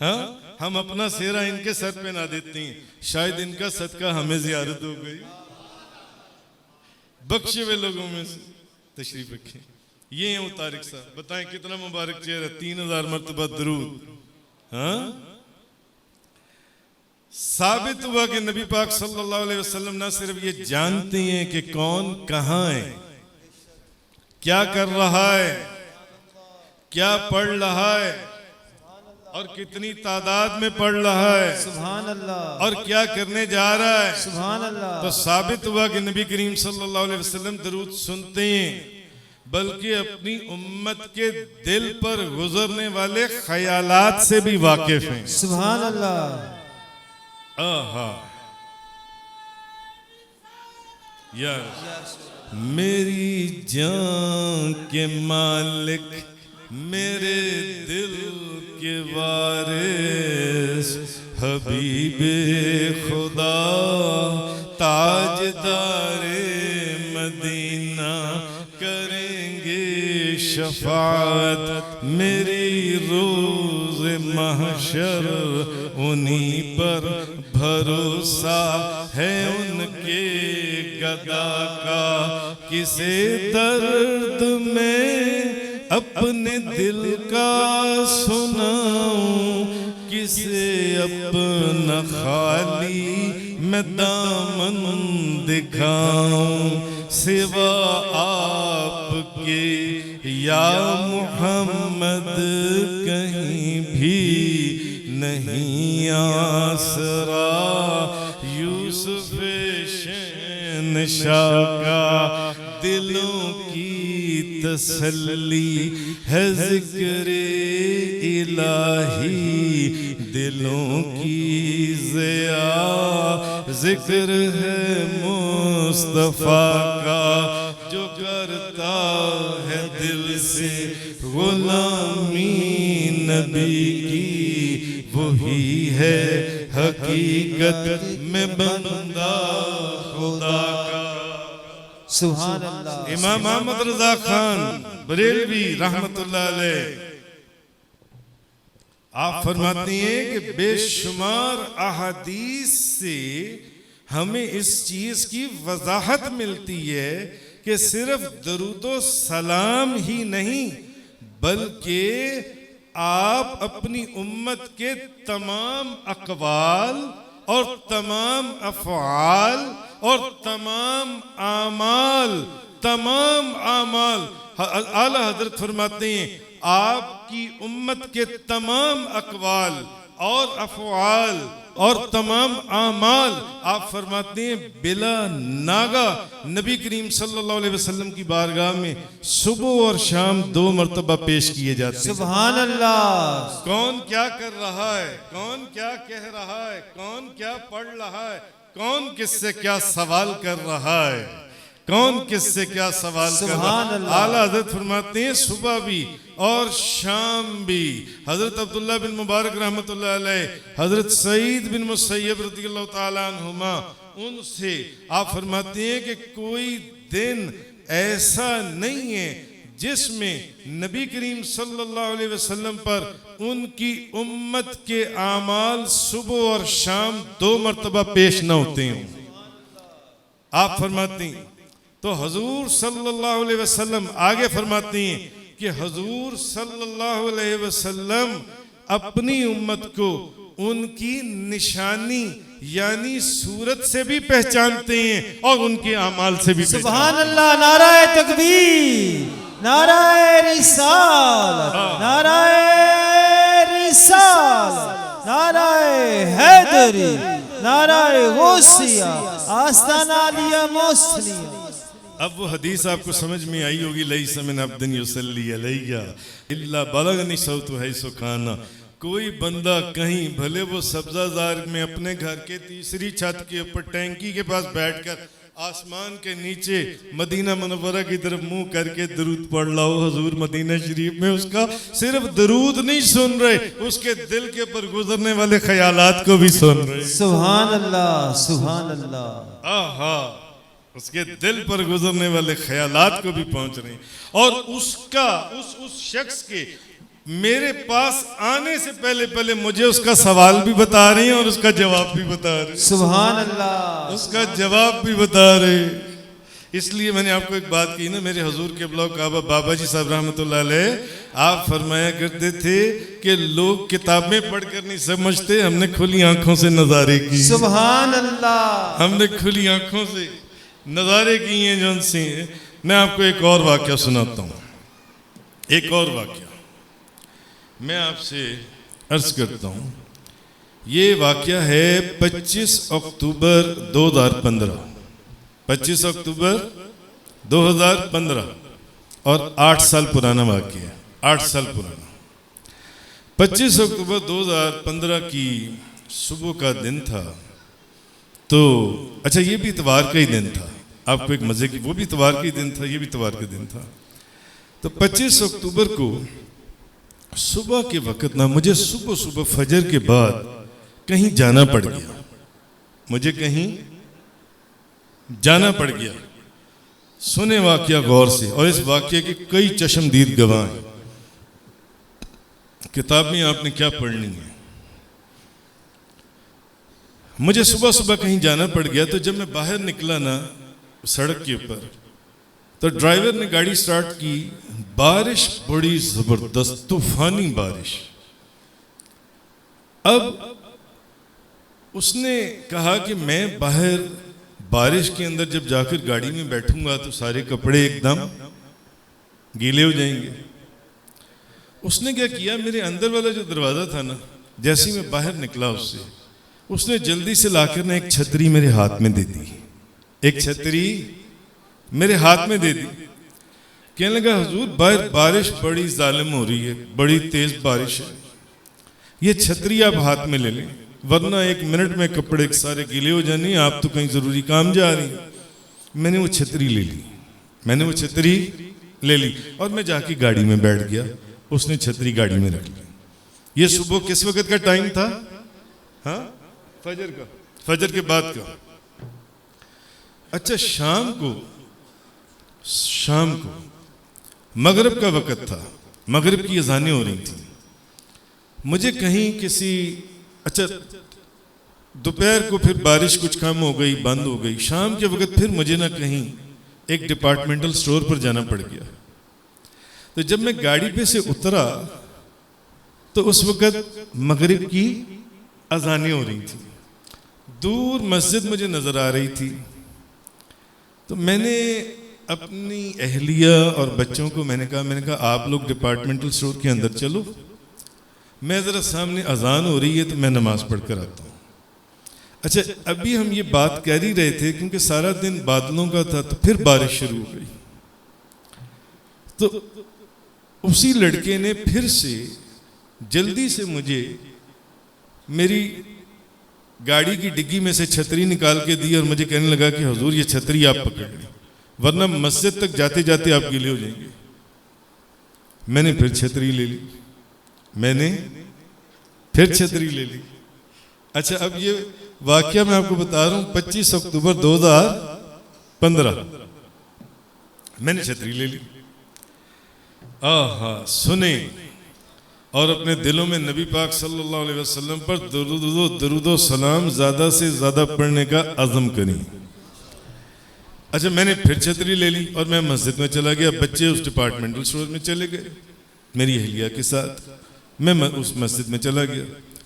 Speaker 1: हाँ हम अपना सेहरा इनके सर पे ना देते हैं, शायद इनका सदका हमें जियारत हो गई। बख्शे हुए लोगों में से तशरीफ रखें। ये हैं वो तारिक साहब, बताएं कितना मुबारक चेहरा, 3000 मरतबा दरूद। हाँ साबित हुआ कि नबी पाक सल्लल्लाहु अलैहि वसल्लम ना सिर्फ ये जानते हैं कि कौन कहाँ है, क्या कर रहा है, क्या पढ़ रहा है और कितनी तादाद में पढ़ रहा है,
Speaker 2: सुभान अल्लाह,
Speaker 1: और क्या करने जा रहा है।
Speaker 2: सुभान अल्लाह।
Speaker 1: तो साबित हुआ कि नबी करीम सल्लल्लाहु अलैहि वसल्लम दरूद सुनते हैं, बल्कि अपनी उम्मत के दिल पर गुजरने वाले ख्यालात से भी वाकिफ हैं।
Speaker 2: सुभान अल्लाह।
Speaker 1: आहा यार मेरी जान के मालिक, मेरे दिल के वारिस, हबीबे खुदा, ताजदारे मदीना, करेंगे शफाअत मेरी रोज़ महशर, उन्हीं पर भरोसा है उनके गदा का, किसे दर्द में अपने दिल का सुनाऊं, किसे अपना खाली मैं दामन दिखाऊं, सिवा आपके या मोहम्मद कहीं भी नहीं आसरा, यूसुफ शहंशाह का दिलों की तसल्ली है जिक्र इलाही, दिलों की ज़िया जिक्र है मुस्तफ़ा का, जो करता है दिल से गुलामी नबी की, वही है हकीकत में बंदा खुदा का।
Speaker 2: सुभान अल्लाह।
Speaker 1: इमाम अहमद रजा खान बरेलवी रहमतुल्लाह अलैह आप फरमाती हैं कि बेशुमार अहादीस से हमें इस चीज की वजाहत मिलती है कि सिर्फ दरूदो सलाम ही नहीं बल्कि आप अपनी उम्मत के तमाम अक़वाल और तमाम अफ़आल और तमाम आमाल आला हजरत फरमाते हैं आपकी उम्मत के तमाम अक़वाल और अफ़आल और तमाम आमाल आप फरमाते हैं बिला नागा नबी करीम सल्लल्लाहु अलैहि वसल्लम की बारगाह में सुबह और शाम 2 मरतबा पेश किए जाते हैं।
Speaker 2: सुभान अल्लाह।
Speaker 1: कौन क्या कर रहा है, कौन क्या कह रहा है, कौन क्या पढ़ रहा है, कौन किससे क्या सवाल कर रहा है, कौन किससे क्या सवाल कर रहा है। आला हजरत फरमाते हैं सुबह भी और शाम भी। हजरत अब्दुल्ला बिन मुबारक रहमतुल्लाह अलैह, हजरत सईद बिन मुसय्यब रज़ियल्लाहु ताला अन्हुमा, उनसे आप फरमाते हैं कि कोई दिन ऐसा नहीं है जिसमें नबी करीम सल्लल्लाहु अलैहि वसल्लम पर उनकी उम्मत के आमाल सुबह और शाम 2 मरतबा पेश न होते हों। आप फरमाते हैं तो हजूर सल्लल्लाहु अलैहि वसल्लम आगे फरमाती हैं कि हजूर सल्लल्लाहु अलैहि वसल्लम अपनी उम्मत को उनकी निशानी यानी सूरत से भी पहचानते हैं और उनके अमाल से भी।
Speaker 2: सुभान अल्लाह। नाराए तकबीर, नाराए रिसालत, नाराए रिसालत, नाराए हैदरी, नाराए गौसिया, आस्ताना लिया मोस्तिया।
Speaker 1: अब वो हदीस आपको समझ में आई होगी, लईसा मिन अब्दिन युसल्ली अलैया इल्ला बलगनी सौतु है सुखाना। कोई बंदा कहीं भले वो सब्जाजार में अपने घर के तीसरी छत के ऊपर टैंकी के पास बैठकर आसमान के नीचे मदीना मुनव्वरा की तरफ मुंह करके दरूद पढ़ रहा हो, हुजूर मदीना शरीफ में उसका सिर्फ दरूद नहीं सुन रहे, उसके दिल के ऊपर गुजरने वाले ख्यालात को भी सुन रहे।
Speaker 2: सुभान अल्लाह, सुभान अल्लाह।
Speaker 1: आहा, उसके दिल पर गुजरने वाले ख्यालात को भी पहुंच रहे हैं। और उसका उस शख्स के मेरे पास आने से पहले मुझे उसका सवाल भी बता रहे हैं और उसका जवाब भी बता रहे हैं।
Speaker 2: सुभान अल्लाह।
Speaker 1: उसका जवाब भी बता रहे। इसलिए मैंने आपको एक बात की ना, मेरे हुजूर के ब्लॉग काबा बाबा जी साहब रहमतुल्लाह अलैह आप फरमाया करते थे कि लोग किताबें पढ़कर नहीं समझते, हमने खुली आंखों से नजारे की।
Speaker 2: सुभान अल्लाह।
Speaker 1: हमने खुली आंखों से नजारे किए हैं। जो से मैं आपको एक और वाक्य सुनाता हूँ। एक और वाक्य मैं आपसे अर्ज करता हूँ। ये वाक्य है 25 अक्टूबर 2015, 25 अक्टूबर 2015 और 8 साल पुराना वाक्य है। 8 साल पुराना। 25 अक्टूबर 2015 की सुबह का दिन था। तो अच्छा, ये भी इतवार का ही दिन था। आपको एक मजे की, वो भी इतवार का ही दिन था, ये भी इतवार का दिन था। तो 25 अक्टूबर को सुबह के वक्त ना मुझे सुबह फजर के बाद कहीं जाना पड़ गया। मुझे कहीं जाना पड़ गया। सुने वाकया गौर से, और इस वाकये के कई चश्मदीद गवाह हैं। किताब में आपने क्या पढ़नी है। मुझे सुबह कहीं जाना पड़ गया। तो जब मैं बाहर निकला ना सड़क के ऊपर, तो ड्राइवर ने गाड़ी स्टार्ट की। बारिश बड़ी जबरदस्त तूफानी बारिश। अब उसने कहा कि मैं बाहर बारिश के अंदर जब जाकर गाड़ी में बैठूंगा तो सारे कपड़े एकदम गीले हो जाएंगे। उसने क्या किया, मेरे अंदर वाला जो दरवाजा था ना, जैसे ही मैं बाहर निकला उसने जल्दी से लाकर ना एक छतरी मेरे हाथ में दे दी। एक छतरी मेरे हाथ में दे दी। कहने लगा, हुजूर बाहर बारिश बड़ी जालिम हो रही है, बड़ी तेज बारिश है, ये छतरी आप हाथ में ले लें, वरना 1 मिनट में कपड़े सारे गीले हो जाने, आप तो कहीं जरूरी काम जा रही हैं। मैंने वो छतरी ले ली। मैंने वो छतरी ले ली और मैं जाके गाड़ी में बैठ गया। उसने छतरी गाड़ी में रख ली। ये सुबह किस वक्त का टाइम था? हाँ, फजर के बाद का। अच्छा, शाम को मगरिब का वक़्त था, मगरिब की अज़ानें हो रही थी। मुझे कहीं किसी, अच्छा दोपहर को फिर बारिश कुछ कम हो गई, बंद हो गई। शाम के वक़्त फिर मुझे ना कहीं एक डिपार्टमेंटल स्टोर पर जाना पड़ गया। तो जब मैं गाड़ी पे से उतरा तो उस वक़्त मगरिब की अज़ानें हो रही थी, दूर मस्जिद मुझे नज़र आ रही थी। तो मैंने अपनी अहलिया और बच्चों को मैंने कहा आप लोग डिपार्टमेंटल स्टोर के अंदर चलो, मैं ज़रा सामने अजान हो रही है तो मैं नमाज़ पढ़ कर आता हूँ। अच्छा, अभी हम ये बात कर ही रहे थे क्योंकि सारा दिन बादलों का था, तो फिर बारिश शुरू हो गई। तो उसी लड़के ने फिर से जल्दी से मुझे मेरी गाड़ी की डिग्गी में से छतरी निकाल के दी और मुझे कहने लगा कि हुजूर ये छतरी आप पकड़ लें, वरना मस्जिद तक जाते जाते आप गीले हो जाएंगे। मैंने फिर छतरी ले ली, अच्छा, अब ये वाकया मैं आपको बता रहा हूँ, 25 अक्टूबर 2015 मैंने छतरी ले ली। सुने और अपने दिलों में नबी पाक सल्लल्लाहु अलैहि वसल्लम पर दरूद सलाम ज़्यादा से ज़्यादा पढ़ने का अज़म करें। अच्छा, मैंने फिर छतरी ले ली और मैं मस्जिद में चला गया। बच्चे उस डिपार्टमेंटल स्टोर में चले गए, मेरी अहलिया के साथ मैं उस मस्जिद में चला गया।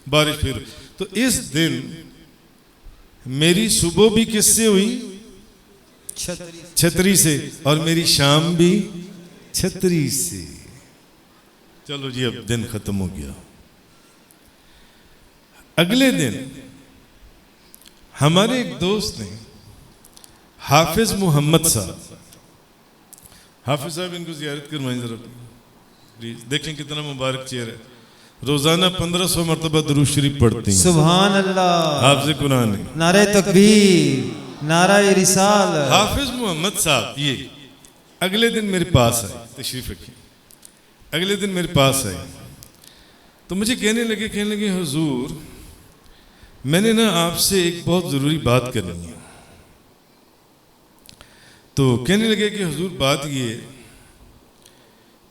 Speaker 1: बारिश फिर, तो इस दिन मेरी सुबह भी किससे हुई? छतरी से, और मेरी शाम भी छतरी से। चलो जी, अब दिन खत्म हो गया। अगले दिन हमारे एक दोस्त ने, हाफिज मोहम्मद साहब, हाफिज साहब इनको जियारत करवाएं जरा प्लीज, देखें कितना मुबारक चेहरा है। रोजाना 1500 मरतबा दुरूद शरीफ पढ़ते हैं।
Speaker 2: सुभान अल्लाह।
Speaker 1: हाफिज कुरान,
Speaker 2: नारे तकबीर, नारे रिसाल।
Speaker 1: हाफिज मोहम्मद साहब ये अगले दिन मेरे पास आए, तशरीफ रखिए। अगले दिन मेरे पास आए तो मुझे कहने लगे हुजूर मैंने ना आपसे एक बहुत ज़रूरी बात करनी है। तो कहने लगे कि हुजूर बात ये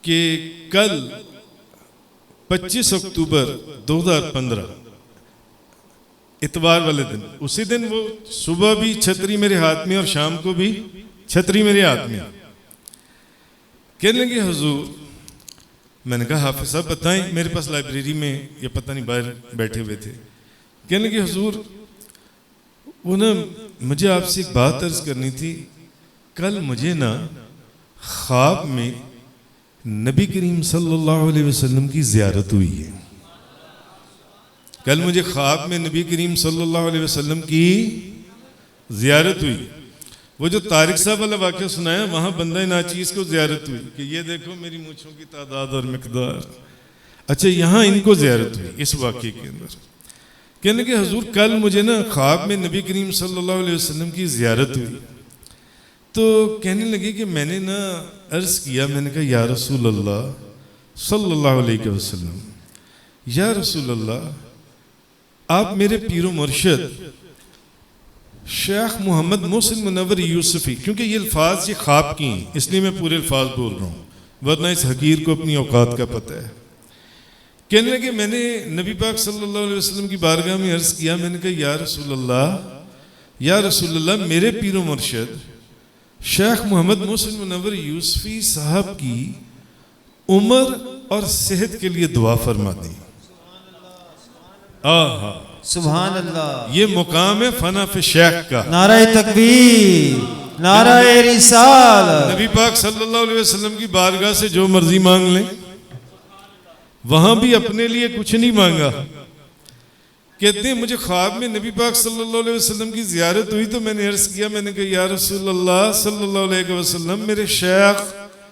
Speaker 1: कि कल 25 अक्टूबर 2015 इतवार वाले दिन, उसी दिन वो सुबह भी छतरी मेरे हाथ में और शाम को भी छतरी मेरे हाथ में। कहने लगे हुजूर, मैंने कहा हाफिज साहब बताएं, मेरे पास लाइब्रेरी में या पता नहीं बाहर बैठे हुए थे। कहने लगे हुजूर वो ना मुझे आपसे एक बात अर्ज करनी थी। कल मुझे ना ख्वाब में नबी करीम सल्लल्लाहु अलैहि वसल्लम की ज़ियारत हुई है। कल मुझे ख्वाब में नबी करीम सल्लल्लाहु अलैहि वसल्लम की ज़ियारत हुई। वो जो तारिक साहब वाला वाक़या सुनाया, वहाँ बंदा नाचीज़ को ज़ियारत हुई कि ये देखो मेरी मूँछों की तादाद और मिक़दार। अच्छा, यहाँ इनको ज़ियारत हुई इस वाक़े के अंदर। कहने के हुजूर कल मुझे ना ख्वाब में नबी करीम सल्लल्लाहु अलैहि वसल्लम की ज़ियारत हुई। तो कहने लगे कि मैंने ना अर्ज़ किया, मैंने कहा या रसूल अल्लाह सल्लल्लाहु अलैहि वसल्लम, या रसूल अल्लाह आप मेरे पीरो मुर्शिद शेख मोहम्मद मोहसिन मुनव्वर यूसुफी, क्योंकि ये अल्फाज ये ख्वाब की हैं इसलिए मैं पूरे अल्फाज बोल रहा हूँ, वरना इस हकीर को अपनी औकात का पता है। कहने लगे मैंने नबी पाक सल्लल्लाहु अलैहि वसल्लम की बारगाह में अर्ज़ किया, मैंने कहा या रसूल अल्लाह मेरे पीरो मुर्शिद शेख मोहम्मद मोहसिन मुनव्वर यूसुफी साहब की उम्र और सेहत के लिए दुआ फरमा दी।
Speaker 2: सुभान अल्लाह।
Speaker 1: ये मुकाम है फना फे शेख का।
Speaker 2: नारे तकबीर, नारे रिसाल।
Speaker 1: नबी पाक सल्लल्लाहु अलैहि वसल्लम की बारगाह से जो मर्जी मांग लें, वहां भी अपने लिए कुछ नहीं मांगा। कहते हैं मुझे ख्वाब में नबी पाक सल्लल्लाहु अलैहि वसल्लम की ज़ियारत हुई तो मैंने अर्ज़ किया, मैंने कहा या रसूल अल्लाह सल्लल्लाहु अलैहि वसल्लम मेरे शेख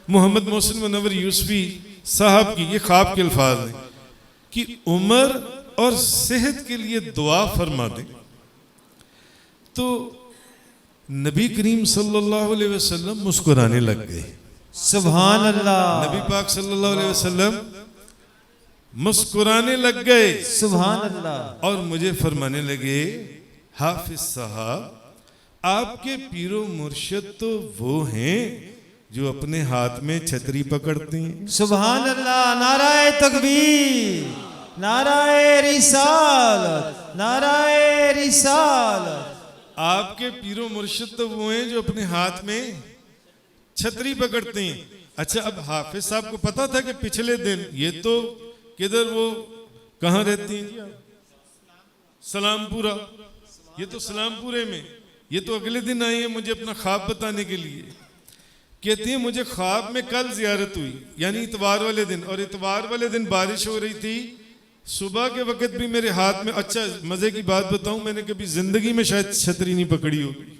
Speaker 1: मोहम्मद मोहसिन मुनव्वर यूसुफी साहब की, ये ख्वाब के अल्फाज हैं, कि उम्र और सेहत के लिए दुआ फरमा दें। तो नबी करीम सल्लल्लाहु अलैहि वसल्लम मुस्कुराने लग गए।
Speaker 2: सुभान अल्लाह।
Speaker 1: नबी पाक सल्लल्लाहु अलैहि वसल्लम मुस्कुराने लग गए
Speaker 2: सुभान अल्लाह।
Speaker 1: और मुझे फरमाने लगे, हाफिज साहब आपके पीरो मुर्शिद तो वो हैं जो अपने हाथ में छतरी पकड़ते हैं।
Speaker 2: सुभान अल्लाह। नाराए तकबीर, नाराए रिसालत, नाराए रिसालत।
Speaker 1: आपके पीरो मुर्शिद तो वो हैं जो अपने हाथ में छतरी पकड़ते हैं। अच्छा, अब हाफिज साहब को पता था कि पिछले दिन ये तो किधर, वो कहाँ रहती हैं? सलामपुरा। ये तो सलामपुरे में, ये तो अगले दिन आई है मुझे अपना ख्वाब बताने के लिए। कहती है मुझे ख्वाब में कल जियारत हुई, यानी इतवार वाले दिन, और इतवार वाले दिन बारिश हो रही थी। सुबह के वक्त भी मेरे हाथ में, अच्छा मजे की बात बताऊं, मैंने कभी जिंदगी में शायद छतरी नहीं पकड़ी होगी,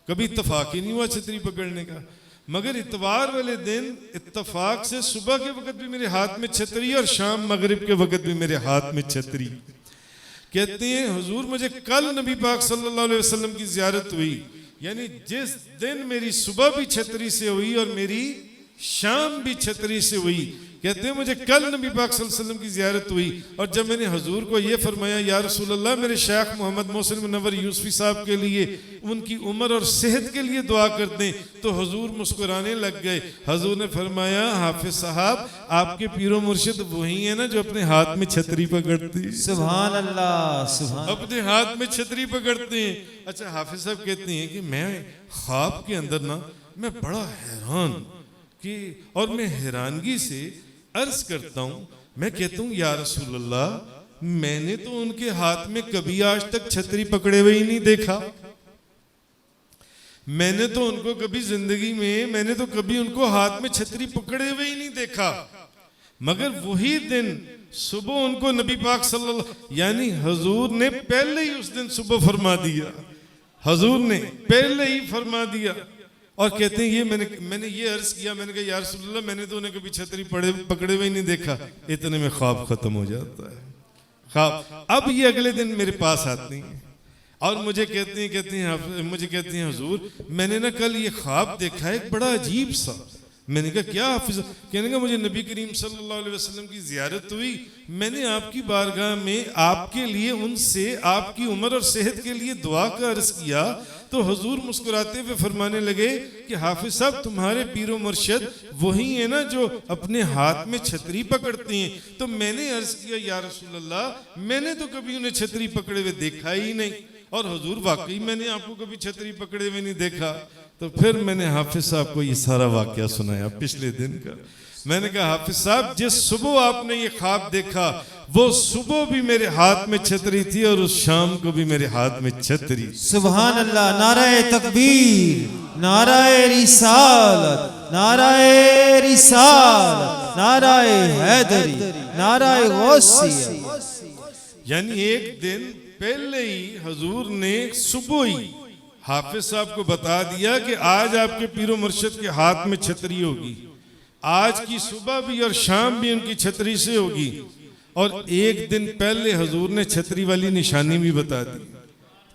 Speaker 1: कभी इत्तफाक ही नहीं हुआ छतरी पकड़ने का। मगर इतवार वाले दिन इत्तफाक से सुबह के वक्त भी मेरे हाथ में छतरी और शाम मगरिब के वक्त भी मेरे हाथ में छतरी। कहते हैं हुजूर मुझे कल नबी पाक सल्लल्लाहु अलैहि वसल्लम की जियारत हुई, यानी जिस दिन मेरी सुबह भी छतरी से हुई और मेरी शाम भी छतरी से हुई। कहते हैं मुझे कल नबी पाक सल्लल्लाहु अलैहि वसल्लम की जियारत हुई, और जब मैंने हुजूर को ये फरमाया, या रसूल अल्लाह मेरे शेख मोहम्मद मोहसिन मुनव्वर यूसुफी साहब के लिए उनकी उम्र और सेहत के लिए दुआ कर दें, तो हुजूर मुस्कुराने लग गए। हुजूर ने फरमाया, हाफिज साहब आपके पीरो मुर्शिद वही है ना जो अपने हाथ में छतरी पकड़ती है।
Speaker 2: सुभान अल्लाह, सुभान।
Speaker 1: अपने हाथ में छतरी पकड़ते हैं। अच्छा, हाफिज साहब कहते हैं कि मैं ख्वाब के अंदर ना, मैं बड़ा हैरान कि, और मैं हैरानगी से अर्ज करता हूं, मैं कहता हूं या रसूल अल्लाह मैंने तो उनके हाथ में कभी आज तक छतरी पकड़े हुए ही नहीं देखा। मैंने तो उनको कभी जिंदगी में, मैंने तो कभी उनको हाथ में छतरी पकड़े हुए ही नहीं देखा। मगर वही दिन सुबह उनको नबी पाक सल्लल्लाहु, यानी हुजूर ने पहले ही उस दिन सुबह फरमा दिया, हुजूर ने पहले ही फरमा दिया। और कहते हैं ये मैंने ये अर्ज किया, मैंने कहा या रसूल अल्लाह मैंने तो उन्हें कभी छतरी पकड़े हुए ही नहीं देखा। इतने में ख्वाब खत्म हो जाता है ख्वाब। अब ये अगले दिन मेरे पास आती हैं और मुझे कहती हैं हुजूर मैंने ना कल ये ख्वाब देखा है, एक बड़ा अजीब सा। मैंने कहा क्या हाफिज? कहने का मुझे नबी करीम सल्लल्लाहु अलैहि वसल्लम की जियारत हुई, मैंने आपकी बारगाह में आपके लिए, उनसे आपकी उम्र और सेहत के लिए दुआ का अर्ज किया, तो हुजूर मुस्कुराते हुए फरमाने लगे कि हाफिज साहब तुम्हारे पीरो मुर्शिद वही है ना जो अपने हाथ में छतरी पकड़ती हैं। तो मैंने अर्ज किया या रसूल अल्लाह मैंने तो कभी उन्हें छतरी पकड़े हुए देखा ही नहीं, और हुजूर वाकई मैंने आपको कभी छतरी पकड़े हुए नहीं देखा। तो फिर मैंने हाफिज साहब को ये सारा वाकया सुनाया पिछले दिन का। मैंने कहा हाफिज साहब जिस सुबह आपने ये ख्वाब देखा वो सुबह भी मेरे हाथ में छतरी थी और उस शाम को भी मेरे हाथ में छतरी।
Speaker 2: सुभान अल्लाह। नाराए तकबीर, नाराए रिसालत, नाराए रिसालत, नाराए हैदरी, नाराए गौसिया।
Speaker 1: यानी एक दिन पहले ही हुजूर ने सुबह ही हाफिज साहब को बता दिया कि आज आपके पीरो मुर्शिद के हाथ में छतरी होगी, आज की सुबह भी और शाम भी उनकी छतरी से होगी। और एक दिन पहले हुजूर ने छतरी वाली निशानी भी बता दी,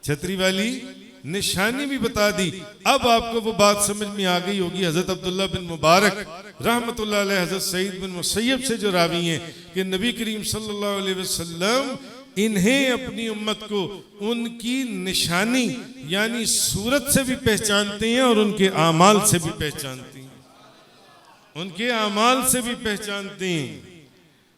Speaker 1: छतरी वाली निशानी भी बता दी। अब आपको वो बात समझ में आ गई होगी। हजरत अब्दुल्ला बिन मुबारक रहमतुल्लाह अलैह, हजरत सईद बिन मुसय्यब से जो रावी हैं कि नबी करीम सल्लल्लाहु अलैहि वसल्लम इन्हें अपनी उम्मत को उनकी निशानी यानी सूरत से भी पहचानते हैं और उनके आमाल से भी पहचानते हैं, उनके आमाल से भी पहचानते हैं।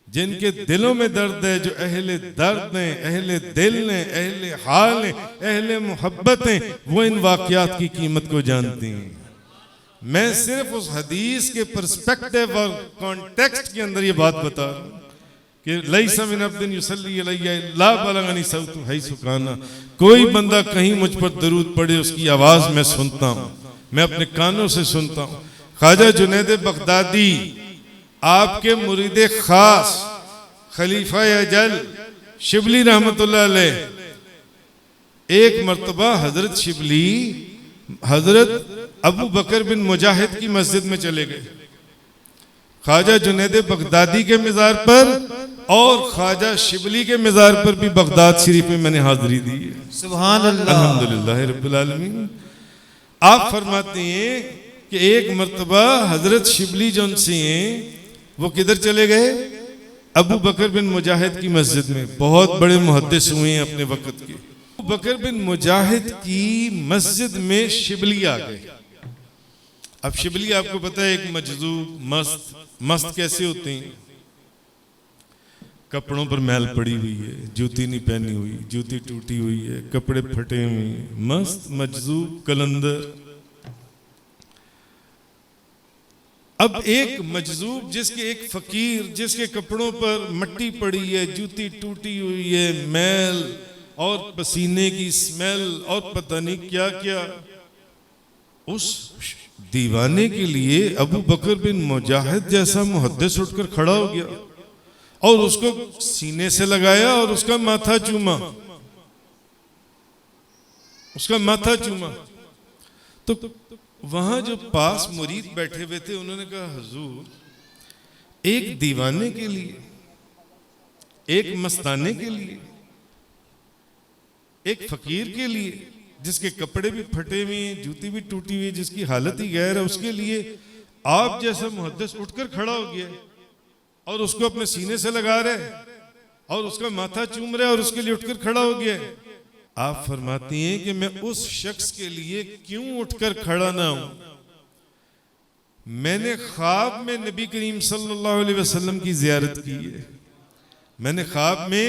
Speaker 1: जिनके दिलों में दर्द है, जो अहले दर्द हैं, अहले दिल हैं, अहले हाल हैं, अहले मोहब्बत हैं, वो इन वाकयात की कीमत को जानते हैं। मैं सिर्फ उस हदीस के पर्सपेक्टिव और कॉन्टेक्स्ट के अंदर ये बात बता रहा हूँ कि लैसा मिन अब्दिन युसल्ली अलैया इल्ला बलगनी सौतु हैसु काना। कोई बंदा कहीं मुझ पर दरूद पढ़े उसकी आवाज मैं सुनता हूँ, मैं अपने कानों से सुनता हूँ। ख्वाजा जुनैद बगदादी आपके मुरीदे खास खलीफा अजल शिबली रहमतुल्लाह अलैह, एक मर्तबा हजरत शिबली हजरत अबू बकर बिन मुजाहिद की मस्जिद में चले गए, ख्वाजा जुनैद बगदादी के मज़ार पर और ख्वाजा शिबली के मज़ार पर भी बगदाद शरीफ में मैंने हाजिरी दी है।
Speaker 2: सुभान अल्लाह,
Speaker 1: अल्हम्दुलिल्लाह रब्बिल आलमीन। आप फरमाते हैं कि एक मर्तबा हजरत शिबली जो उनसे हैं वो किधर चले गए? अबू बकर बिन मुजाहिद की मस्जिद में, बहुत बड़े मुहद्दिस हुए हैं अपने वक्त के। अबू बकर बिन मुजाहिद की मस्जिद में शिबली आ गए। अब शिबली आपको पता है एक मजजूब मस्त कैसे होते हैं, कपड़ों पर मैल पड़ी हुई है, जूती नहीं पहनी हुई, जूती टूटी हुई है, कपड़े फटे हुए हैं, मस्त मजजूब कलंदर। अब एक मजजूब जिसके, एक फकीर जिसके कपड़ों पर मट्टी पड़ी है, जूती टूटी हुई है, मैल और पसीने की स्मेल और पता नहीं क्या क्या, उस दीवाने के लिए अबू बकर बिन मुजाहिद जैसा मुहद्दिस उठकर खड़ा हो गया और उसको सीने से लगाया और उसका माथा चूमा, उसका माथा चूमा। तो वहां जो पास मुरीद बैठे हुए थे उन्होंने कहा, हुजूर, एक दीवाने के लिए, एक मस्ताने के लिए, एक फकीर के लिए जिसके कपड़े भी फटे हुए हैं, जूती भी टूटी हुई है, जिसकी हालत ही गैर है, उसके लिए आप जैसा मुहद्दिस उठकर खड़ा हो गया और उसको अपने सीने से लगा रहे और उसका माथा चूम रहे और उसके लिए उठकर खड़ा हो गया। आप फरमाती हैं कि मैं उस शख्स के लिए क्यों उठकर खड़ा ना हूं। मैंने ख्वाब में नबी करीम सल्लल्लाहु अलैहि वसल्लम की जियारत की है। मैंने ख्वाब में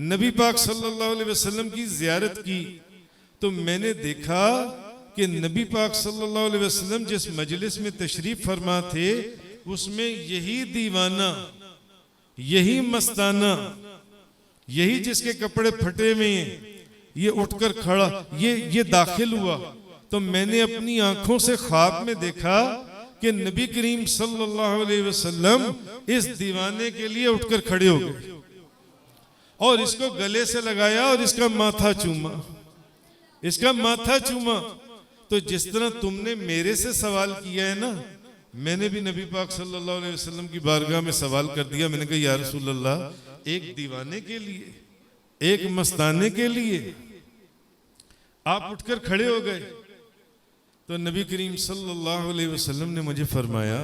Speaker 1: नबी पाक सल्लल्लाहु अलैहि वसल्लम की जियारत की, तो मैंने देखा कि नबी पाक सल्लल्लाहु अलैहि वसल्लम जिस मजलिस में तशरीफ फरमा थे उसमें यही दीवाना, यही मस्ताना, यही जिसके कपड़े फटे हुए हैं, ये उठकर खड़ा, ये दाखिल हुआ। तो मैंने अपनी आंखों से ख्वाब में देखा कि नबी करीम सल्लल्लाहु अलैहि वसल्लम इस दीवाने के लिए उठकर खड़े हो गए और इसको गले से लगाया और इसका माथा चूमा, इसका माथा चूमा। तो जिस तरह तुमने मेरे से सवाल किया है ना, मैंने भी नबी पाक सल्लल्लाहु अलैहि वसल्लम की बारगाह में सवाल कर दिया। मैंने कहा, या रसूल अल्लाह, एक दीवाने के लिए, एक मस्ताने के लिए आप उठकर खड़े हो गए। तो नबी करीम सल्लल्लाहु अलैहि वसल्लम ने मुझे फरमाया,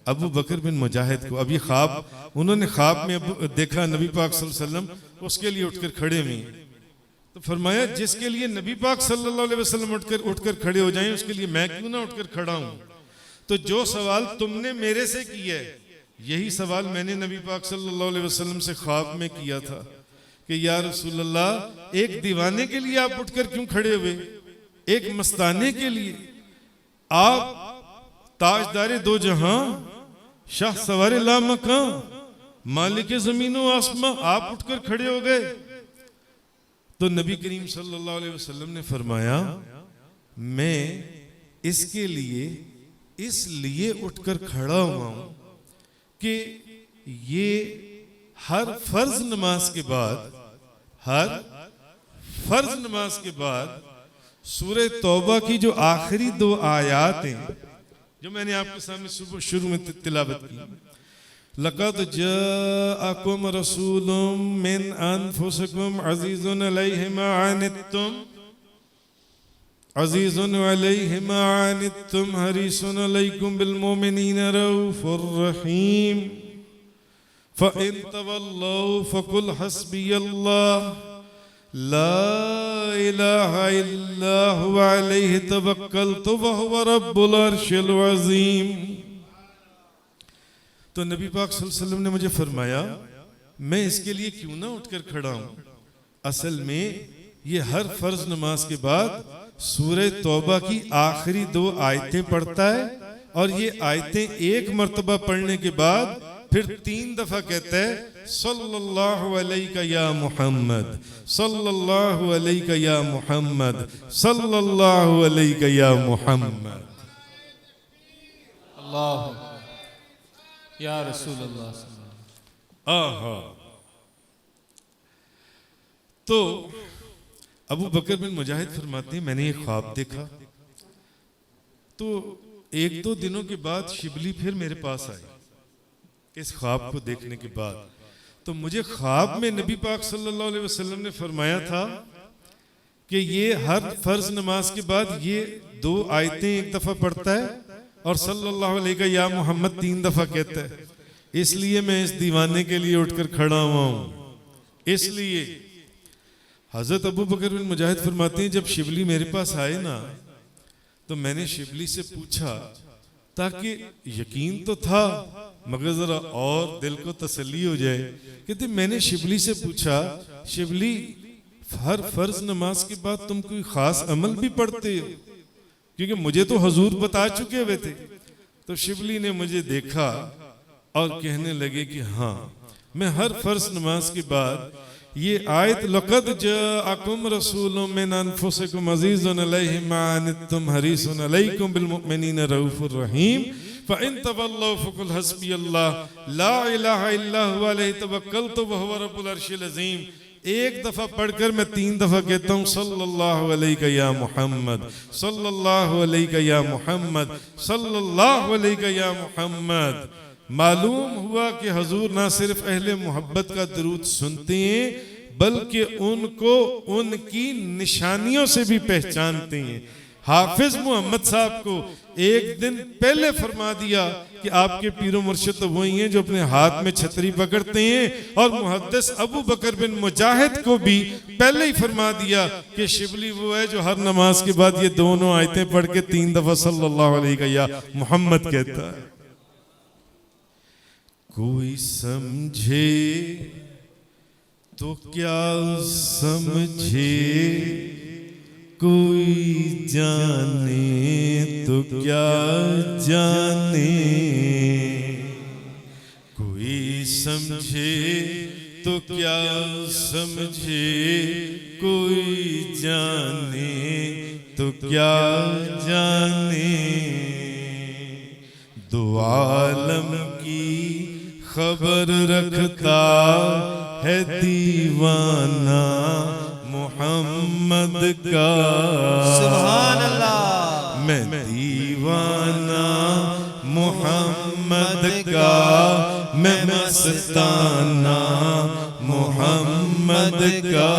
Speaker 1: अबू बकर बिन मुजाहिद को, अभी ख्वाब, उन्होंने ख्वाब में देखा नबी पाक सल्लल्लाहु अलैहि वसल्लम, उसके लिए उठकर खड़े हुए। तो फरमाया, जिसके लिए नबी पाक सल्लल्लाहु अलैहि वसल्लम उठकर खड़े हो जाएं, उसके लिए मैं क्यों ना उठकर खड़ा हूं। तो जो सवाल तुमने मेरे से किया है, यही सवाल मैंने नबी पाक सल्लल्लाहु अलैहि वसल्लम से ख्वाब में किया था कि या रसूल अल्लाह, एक दीवाने के लिए आप उठकर क्यों खड़े हुए, एक मस्ताने के लिए। आप ताजदारे दो जहां, शाह सवारे ला मकां, मालिक ज़मीन व आसमां, आप उठकर खड़े हो गए। तो नबी करीम सल्लल्लाहु अलैहि वसल्लम ने फरमाया, मैं इसके लिए इसलिए उठकर खड़ा हुआ हूं कि ये हर फर्ज नमाज के बाद, हर फर्ज नमाज के बाद सूरह तौबा की जो आखिरी 2 आयात हैं, जो मैंने आपके सामने सुबह शुरू में तिलावत की, लक़द जाअकुम रसूलुम मिन अनफुसिकुम अज़ीज़ुन अलैहि मा अनित्तुम, अज़ीज़ुन अलैहि मा अनित्तुम हरीसुन अलैकुम बिल मोमिनीना रऊफ़ुर रहीम, फ़इन तवल्लौ फ़कुल हस्बियल्लाह ला इलाहा इल्ला हुवा अलैहि तवक्कलतु व हुवा रब्बुल अर्शिल अज़ीम। तो नबी पाक सल्लल्लाहु अलैहि वसल्लम ने मुझे फरमाया, मैं इसके लिए क्यों ना उठकर खड़ा हूं। असल में ये हर फर्ज नमाज के बाद सूरह तौबा की आखिरी 2 आयतें पढ़ता है और ये आयतें एक मर्तबा पढ़ने के बाद फिर 3 दफा कहता है, सल्लल्लाहु अलैका या मुहम्मद, सल्लल्लाहु अलैका या मुहम्मद, सल्लल्लाहु अलैका या मुहम्मद।
Speaker 2: अल्लाह या रसूल अल्लाह।
Speaker 1: आहा। तो अबू बकर बिन मुजाहिद फरमाते हैं, मैंने ये ख्वाब देखा। तो 1-2 दिनों के बाद शिबली फिर मेरे पास आई इस ख्वाब को देखने के बाद। तो मुझे ख्वाब में नबी पाक सल्लल्लाहु अलैहि वसल्लम ने फरमाया था कि ये हर फर्ज नमाज के बाद ये 2 आयतें एक दफा पढ़ता है और सल्लल्लाहु अलैहि या मोहम्मद 3 दफा कहता है। इसलिए मैं इस दीवाने के लिए उठकर खड़ा हुआ हूं। इसलिए हजरत अबू बकर बिन मुजाहिद फरमाते हैं, जब शिबली मेरे पास आए ना, तो मैंने शिबली से पूछा, ताकि यकीन तो था मगर जरा और दिल को तसल्ली हो जाए। कहते मैंने शिबली से पूछा, शिबली हर फर्ज नमाज के बाद तुम कोई खास अमल भी पढ़ते हो? क्योंकि मुझे तो हुजूर बता चुके हुए थे। तो शिबली ने मुझे देखा और कहने लगे कि हाँ, मैं हर फर्ज नमाज के बाद ये आयत लक़द जाअकुम रसूलुम मिन अनफुसिकुम अज़ीज़ुन अलैहि मा अनित्तुम हरीसुन अलैकुम बिल मुमिनीना रऊफुर रहीम फ़इन तवल्लव फ़क़ुल हस्बियल्लाह ला इलाहा इल्ला हुवा अलैहि तवक्कलतु व हुवा रब्बुल अर्शिल अज़ीम। एक दफा पढ़कर मैं 3 दफा कहता हूँ सल्लल्लाहु अलैहि या मोहम्मद, सल्लल्लाहु अलैहि या मोहम्मद, सल्लल्लाहु अलैहि या मोहम्मद। मालूम हुआ कि हुजूर ना सिर्फ अहले मोहब्बत का दरूद सुनते हैं, बल्कि उनको उनकी निशानियों से भी पहचानते हैं। हाफिज मोहम्मद साहब को एक दिन पहले फरमा दिया कि आपके पीरो मुर्शिद तो वही हैं जो अपने हाथ में छतरी पकड़ते हैं, और मुहद्दिस अबू बकर बिन मुजाहिद को भी पहले ही फरमा दिया कि शिबली वो है जो हर नमाज के बाद ये दोनों आयतें पढ़ के 3 दफा सल्लल्लाहु अलैहि या मोहम्मद कहता है। कोई समझे तो क्या समझे, कोई जाने तो क्या जाने, कोई समझे तो क्या समझे, कोई जाने तो क्या जाने। दो आलम की खबर रखता है दीवाना मोहम्मद का।
Speaker 3: सुभान अल्लाह।
Speaker 1: मैं दीवाना मोहम्मद का, मैं मस्ताना मोहम्मद का।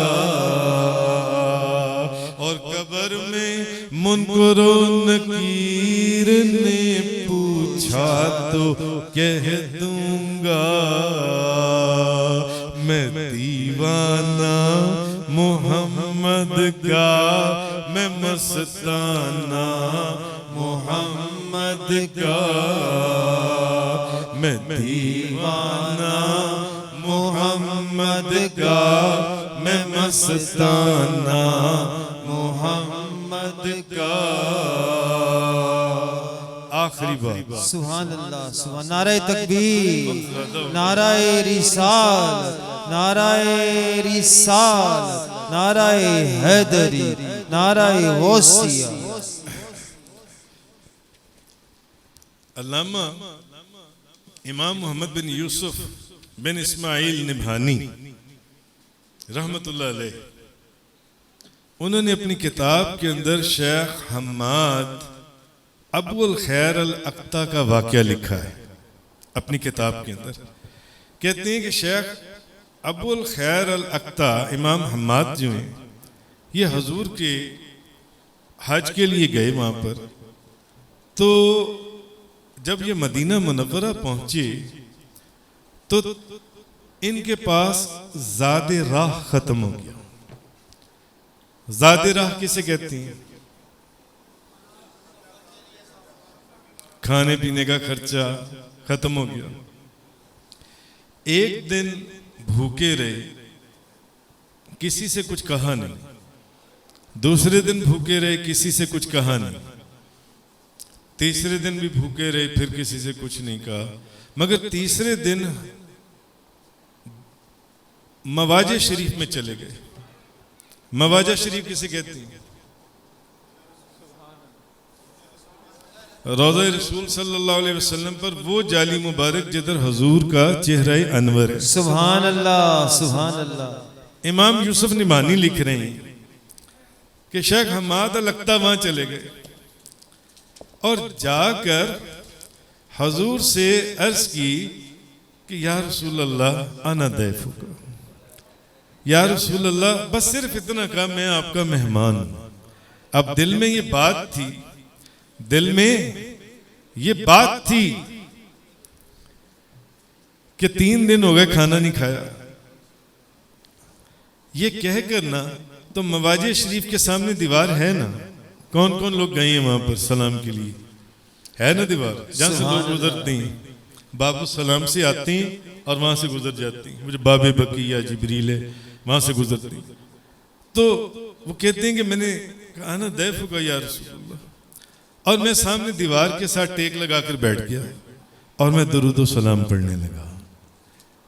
Speaker 1: और कब्र में मुनकर नकीर ने पूछा तो कह दूंगा, मैं दीवाना मोहम्मद का, मैं मस्ताना मोहम्मद का। मैं दीवाना मोहम्मद का, मैं मस्ताना मोहम्मद का। आखिरी बात।
Speaker 3: सुभान अल्लाह। सुभान। नाराए तकबीर, नाराए रिसालत, नाराए रिसालत, नाराए हैदरी, नाराए गौसिया।
Speaker 1: अल्लामा इमाम मोहम्मद बिन यूसुफ बिन इस्माइल निभानी रहमतुल्लाह अलैह, उन्होंने अपनी किताब के अंदर शेख हम्माद अबुल खैर अल अक्ता का वाक़या लिखा है। अपनी किताब के अंदर कहते हैं कि शेख अबुल खैर अल अक्ता इमाम हम्माद जो हैं, ये हुजूर के हज के लिए गए वहाँ पर। तो जब ये मदीना मुनव्वरा पहुंचे तो इनके पास ज़ादे राह खत्म हो गया। ज़ादे राह किसे कहते हैं? खाने पीने का खर्चा खत्म हो गया। एक दिन भूखे रहे, किसी से कुछ कहा नहीं। दूसरे दिन भूखे रहे, किसी से कुछ कहा नहीं। तीसरे दिन भी भूखे रहे, फिर किसी से कुछ नहीं कहा। मगर तीसरे दिन मवाजे शरीफ में चले गए। मवाजा शरीफ किसे कहते हैं? रोज़ा रसूल सल्लल्लाहु अलैहि वसल्लम पर वो जाली मुबारक जिधर हुजूर का चेहरा अनवर है।
Speaker 3: सुभान अल्लाह, सुभान अल्लाह।
Speaker 1: इमाम यूसुफ निमानी लिख रहे हैं कि शेख हम्माद अल अक्ता वहां चले गए और जाकर हुजूर से अर्ज की कि या रसूल अल्लाह अना दैफुका, या रसूल अल्लाह बस सिर्फ इतना कहा, मैं आपका मेहमान हूं। अब दिल में ये बात थी, दिल में ये बात थी कि 3 दिन हो गए खाना नहीं खाया। ये कह कर ना तो मवाजे शरीफ के सामने दीवार है ना, कौन कौन लोग गए हैं वहां पर सलाम के लिए? है ना दीवार जहां से लोग गुजरते हैं, बाबू सलाम से आते हैं और वहां से गुजर जाते हैं। मुझे बाबे बकी या जिब्रील है वहां से गुजरते हैं। तो वो कहते हैं कि मैंने कहा ना दैफ का या रसूलल्लाह, और मैं सामने दीवार के साथ टेक लगाकर बैठ गया और मैं दरूद सलाम पढ़ने लगा।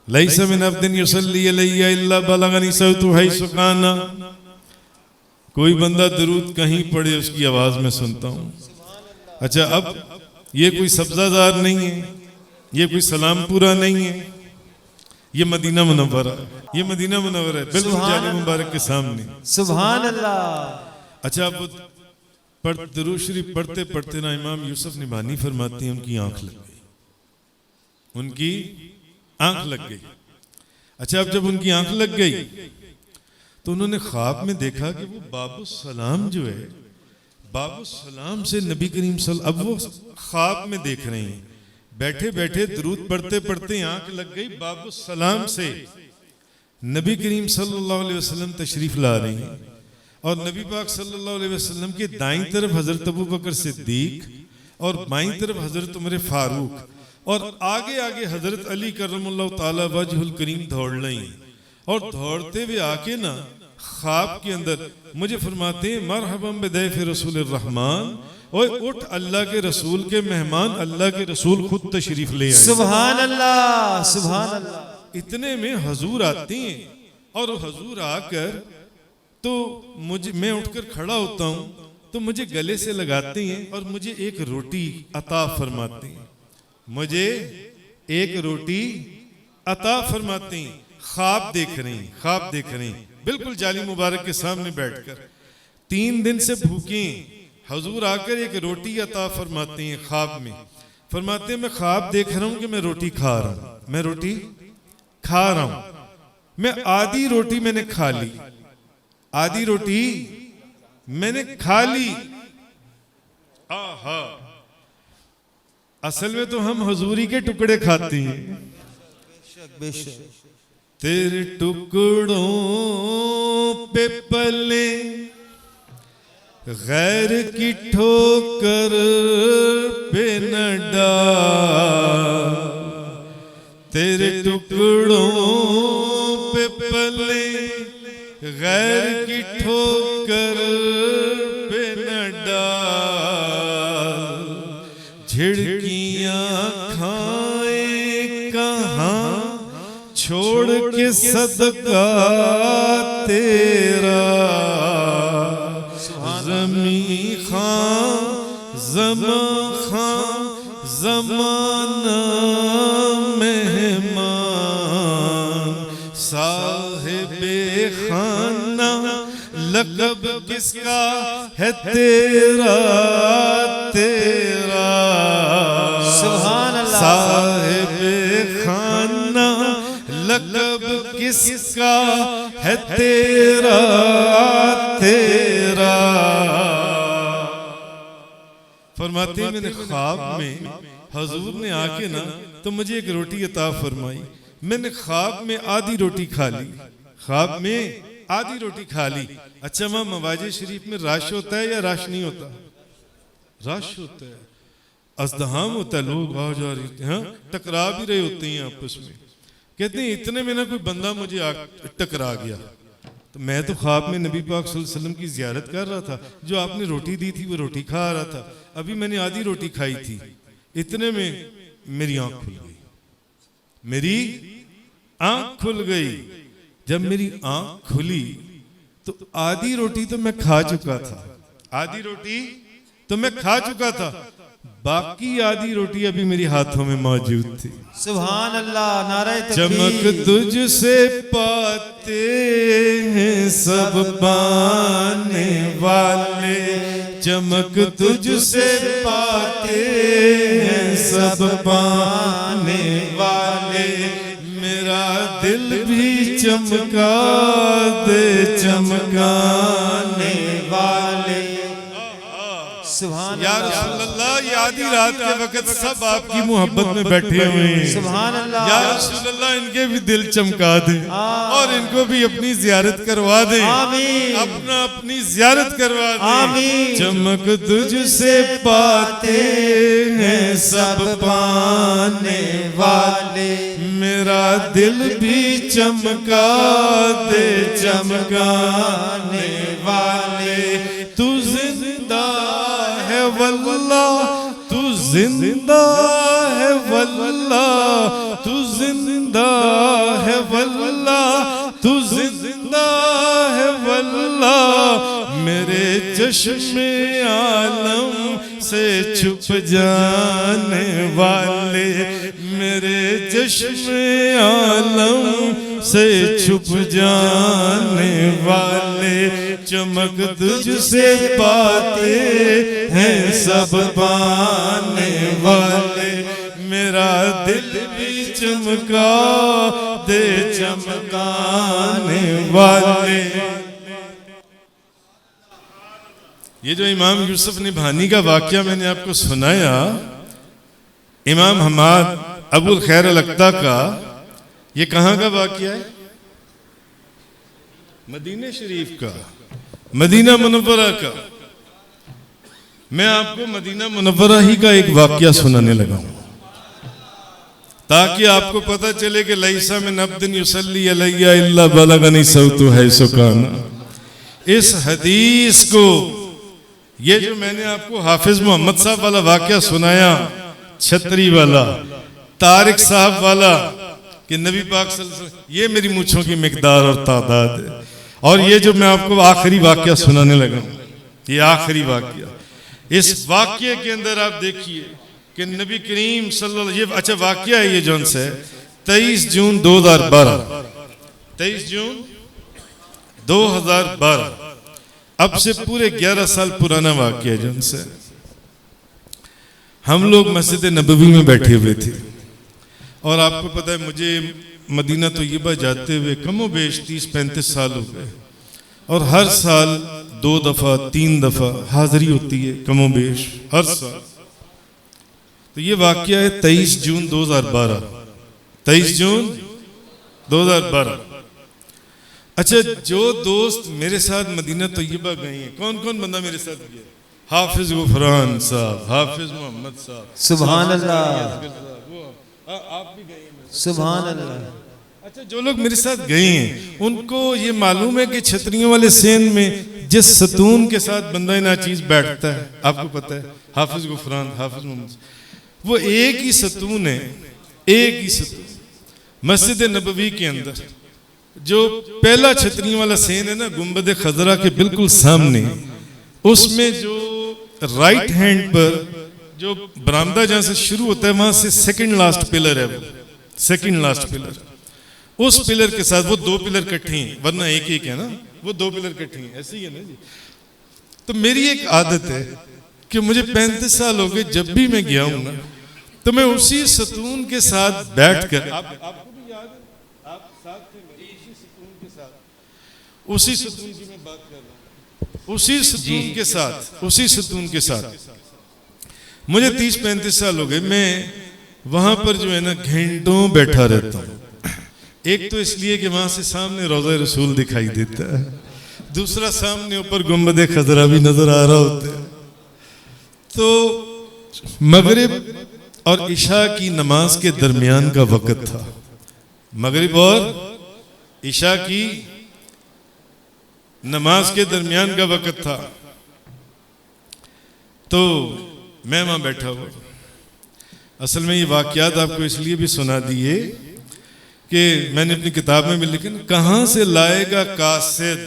Speaker 1: लैसा मिन अब्दिन युसल्ली अलैया इल्ला बलगनी सौतु हैसु काना। कोई बंदा दरूद कहीं पढ़े उसकी आवाज में सुनता हूं। अच्छा, अब ये कोई सब्जादार नहीं है, ये कोई सलामपुरा नहीं है, ये मदीना मुनव्वरा, ये मदीना मुनव्वरा है, बिल्कुल जाने मुबारक के सामने।
Speaker 3: सुभान अल्लाह।
Speaker 1: अच्छा, अब दरूद शरीफ पढ़ते पढ़ते ना इमाम यूसुफ निबानी फरमाते हैं उनकी आंख लग गई, उनकी आंख लग गई। अच्छा, अब जब उनकी आंख लग गई तो उन्होंने ख्वाब में देखा कि वो बाबू सलाम जो है, बाबू सलाम से नबी करीम अब वो ख्वाब में देख रहे हैं, बैठे बैठे दरूद पढ़ते पढ़ते आंख लग गई, बाबू सलाम से नबी करीम सल्लल्लाहु अलैहि वसल्लम तशरीफ ला रहे हैं और नबी पाक सल्लल्लाहु अलैहि वसल्लम के दाईं तरफ हजरत अबू बकर सिद्दीक और बाईं तरफ हजरत उमर फारूक और आगे आगे हजरत अली करमुल्लाहु ताला वजहुल करीम दौड़ रहे हैं। और दौड़ते हुए आके ना ख्वाब के अंदर मुझे फरमाते हैं मरहबम बिदैफ रसूल रहमान, ओए उठ अल्लाह के रसूल के मेहमान, अल्लाह के रसूल खुद तशरीफ ले आए।
Speaker 3: सुभान अल्लाह, सुभान अल्लाह।
Speaker 1: इतने में हजूर आते हैं और हजूर आकर तो मैं उठकर खड़ा होता हूँ तो मुझे गले से लगाते हैं और मुझे एक रोटी अता फरमाते हैं, मुझे एक रोटी अता फरमाते हैं। ख्वाब देख रहे हैं, ख्वाब देख रहे हैं, बिल्कुल जाली मुबारक के सामने बैठकर 3 दिन से भूखे हजूर आकर एक रोटी अता फरमाते हैं। ख्वाब में फरमाते हैं मैं ख्वाब देख रहा हूं कि मैं रोटी खा रहा हूं, मैं रोटी खा रहा हूं। मैं आधी रोटी मैंने खा ली, आधी रोटी मैंने खा ली। आहा, असल में तो हम हजूरी के टुकड़े खाते हैं।
Speaker 3: बेशक
Speaker 1: तेरे टुकड़ों पे पले गैर की ठोकर पे न डाल, तेरे टुकड़ों पे पले गैर की ठोकर पे न डाल। झिड़कियां खाए कहाँ छोड़ के सदका तेरा, जमी खां जमा खां जमाना मेहमान, साहिबे खाना लक़ब किसका है तेरा तेरा।
Speaker 3: सुभान अल्लाह।
Speaker 1: साहिबे खाना लक़ब किसका है तेरा तेरा। फरमाते हैं मैंने ख्वाब में हजूर ने आके ना तो मुझे एक रोटी अता फरमाई, मैंने ख्वाब में आधी रोटी खा ली, ख्वाब में आधी रोटी खा ली। अच्छा, वहां मवाजे शरीफ में रश होता है या रश नहीं होता? रश होता है, अज़दहाम होता है, लोग आ जा रहे हैं, टकरा भी रहे होते हैं आपस में। कहते हैं इतने में ना कोई बंदा मुझे टकरा गया, तो मैं तो ख्वाब में नबी पाक सल्लल्लाहु अलैहि वसल्लम की ज़ियारत कर रहा था, जो आपने रोटी दी थी वो रोटी खा रहा था, अभी मैंने आधी रोटी खाई थी। इतने में मेरी आंख खुल गई, मेरी आंख खुल गई। जब मेरी आंख खुली तो आधी रोटी तो मैं खा चुका था, आधी रोटी तो मैं खा चुका था, बाकी आधी रोटी अभी मेरे हाथों में मौजूद थी।
Speaker 3: सुभान अल्लाह, नारे
Speaker 1: चमक तुझसे पाते हैं सब पाने वाले, चमक तुझसे पाते हैं सब पाने वाले, मेरा दिल भी चमका दे चमकाने वाले।
Speaker 3: सुभान
Speaker 1: या रसूल अल्लाह, ये आधी रात के वक्त सब आपकी मोहब्बत में बैठे हुए हैं।
Speaker 3: सुभान अल्लाह।
Speaker 1: या रसूल अल्लाह, इनके भी दिल चमका दे और इनको भी अपनी जियारत करवा दे।
Speaker 3: आमीन।
Speaker 1: अपनी जियारत करवा दे।
Speaker 3: आमीन।
Speaker 1: चमक तुझसे पाते हैं सब पाने वाले, मेरा दिल भी चमका दे चमकाने वाले। तू जिंदा है वल्लाह, तू जिंदा है वल्लाह, तू जिंदा है वल्लाह, तू जिंदा है वल्लाह। मेरे चश्मे आलम से छुप जाने वाले, मेरे चश्मे आलम से छुप जाने वाले। चमक तुझसे पाते हैं सब पाने वाले, मेरा दिल भी चमका दे चमकाने वाले। ये जो इमाम यूसुफ निभानी का वाकया मैंने आपको सुनाया, इमाम हमाद अबुल खैर अल-अक़ता का, ये कहाँ का वाकया है? मदीने शरीफ का, मदीना मुनव्वरा का। मैं आपको मदीना मुनव्वरा ही का एक वाकया सुनाने लगा हूं, ताकि आपको पता चले कि लैसा मिन अब्दिन युसल्ली अलैया इल्ला बलगनी सौतु है सुकाना। इस हदीस को, ये जो मैंने आपको हाफिज मोहम्मद साहब वाला वाकया सुनाया, छतरी वाला, तारिक साहब वाला, कि नबी पाक सल्लल्लाहु अलैहि वसल्लम, ये मेरी मूंछों की मिकदार और तादाद है। और ये जो मैं आपको आखिरी वाकया सुनाने लगा हूं, ये आखिरी वाकया, इस वाकये के अंदर आप देखिए कि नबी करीम सल्लल्लाहु, ये अच्छा वाकया है ये जौन से 23 जून 2012, 23 जून 2012, अब से पूरे 11 साल पुराना वाकया है। जौन से हम लोग मस्जिद नबवी में बैठे हुए थे, और आपको पता है मुझे मदीना तैयबा जाते हुए कमो बेश 30-35 साल हो गए, और हर साल 2 दफा 3 दफा हाजिरी होती है कमो बेश हर साल। तो ये वाकया है 23 जून 2012, 23 जून 2012। अच्छा, जो दोस्त मेरे साथ मदीना तैयबा गए हैं, कौन कौन बंदा मेरे साथ गया? हाफिज गुफरान साहब, हाफिज मोहम्मद साहब,
Speaker 3: सुभान अल्लाह,
Speaker 1: आप भी गए हैं?
Speaker 3: सुभान अल्लाह।
Speaker 1: अच्छा, जो लोग मेरे साथ गए हैं उनको ये मालूम है कि छतरियों वाले सेन में जिस सतून के साथ बंदा नाचीज बैठता है, आपको पता है, हाफिज गुफरान, हाफिज मोहम्मद, वो एक ही सतून है, एक ही सतून मस्जिद नबवी के अंदर। जो पहला छतरियों वाला सेन है ना, गुंबद खजरा के बिल्कुल सामने, उसमें जो राइट हैंड पर जो बरामदा जहां से शुरू होता है, वहां से सेकंड लास्ट पिलर है, वो सेकंड लास्ट पिलर, उस पिलर के साथ वो 2 पिलर इकट्ठे हैं, वरना एक एक है ना, वो 2 पिलर इकट्ठे हैं, ऐसे ही है ना जी। तो मेरी एक आदत है कि मुझे 35 साल हो गए, जब भी मैं गया हूं ना, तो मैं उसी सतून के साथ बैठकर, आपको भी याद है, आप साथ थे मेरे, उसी सतून के साथ, उसी सतून की मैं बात कर रहा हूं, उसी सतून के साथ, उसी सतून के साथ मुझे 30-35 साल हो गए। मैं वहां पर जो है ना घंटों बैठा रहता हूं। एक तो इसलिए कि वहां से सामने रोज़ा रसूल दिखाई देता है, दूसरा सामने ऊपर गुंबद खजरा भी नजर आ रहा होता है। तो मगरिब और इशा की नमाज के दरमियान का वक्त था, मगरिब और इशा की नमाज के दरमियान का वक्त था। तो मैं वहां बैठा हुआ, असल में ये वाकयात आपको इसलिए भी सुना दिए कि मैंने अपनी किताब में भी लिखा, कहां से लाएगा कासिद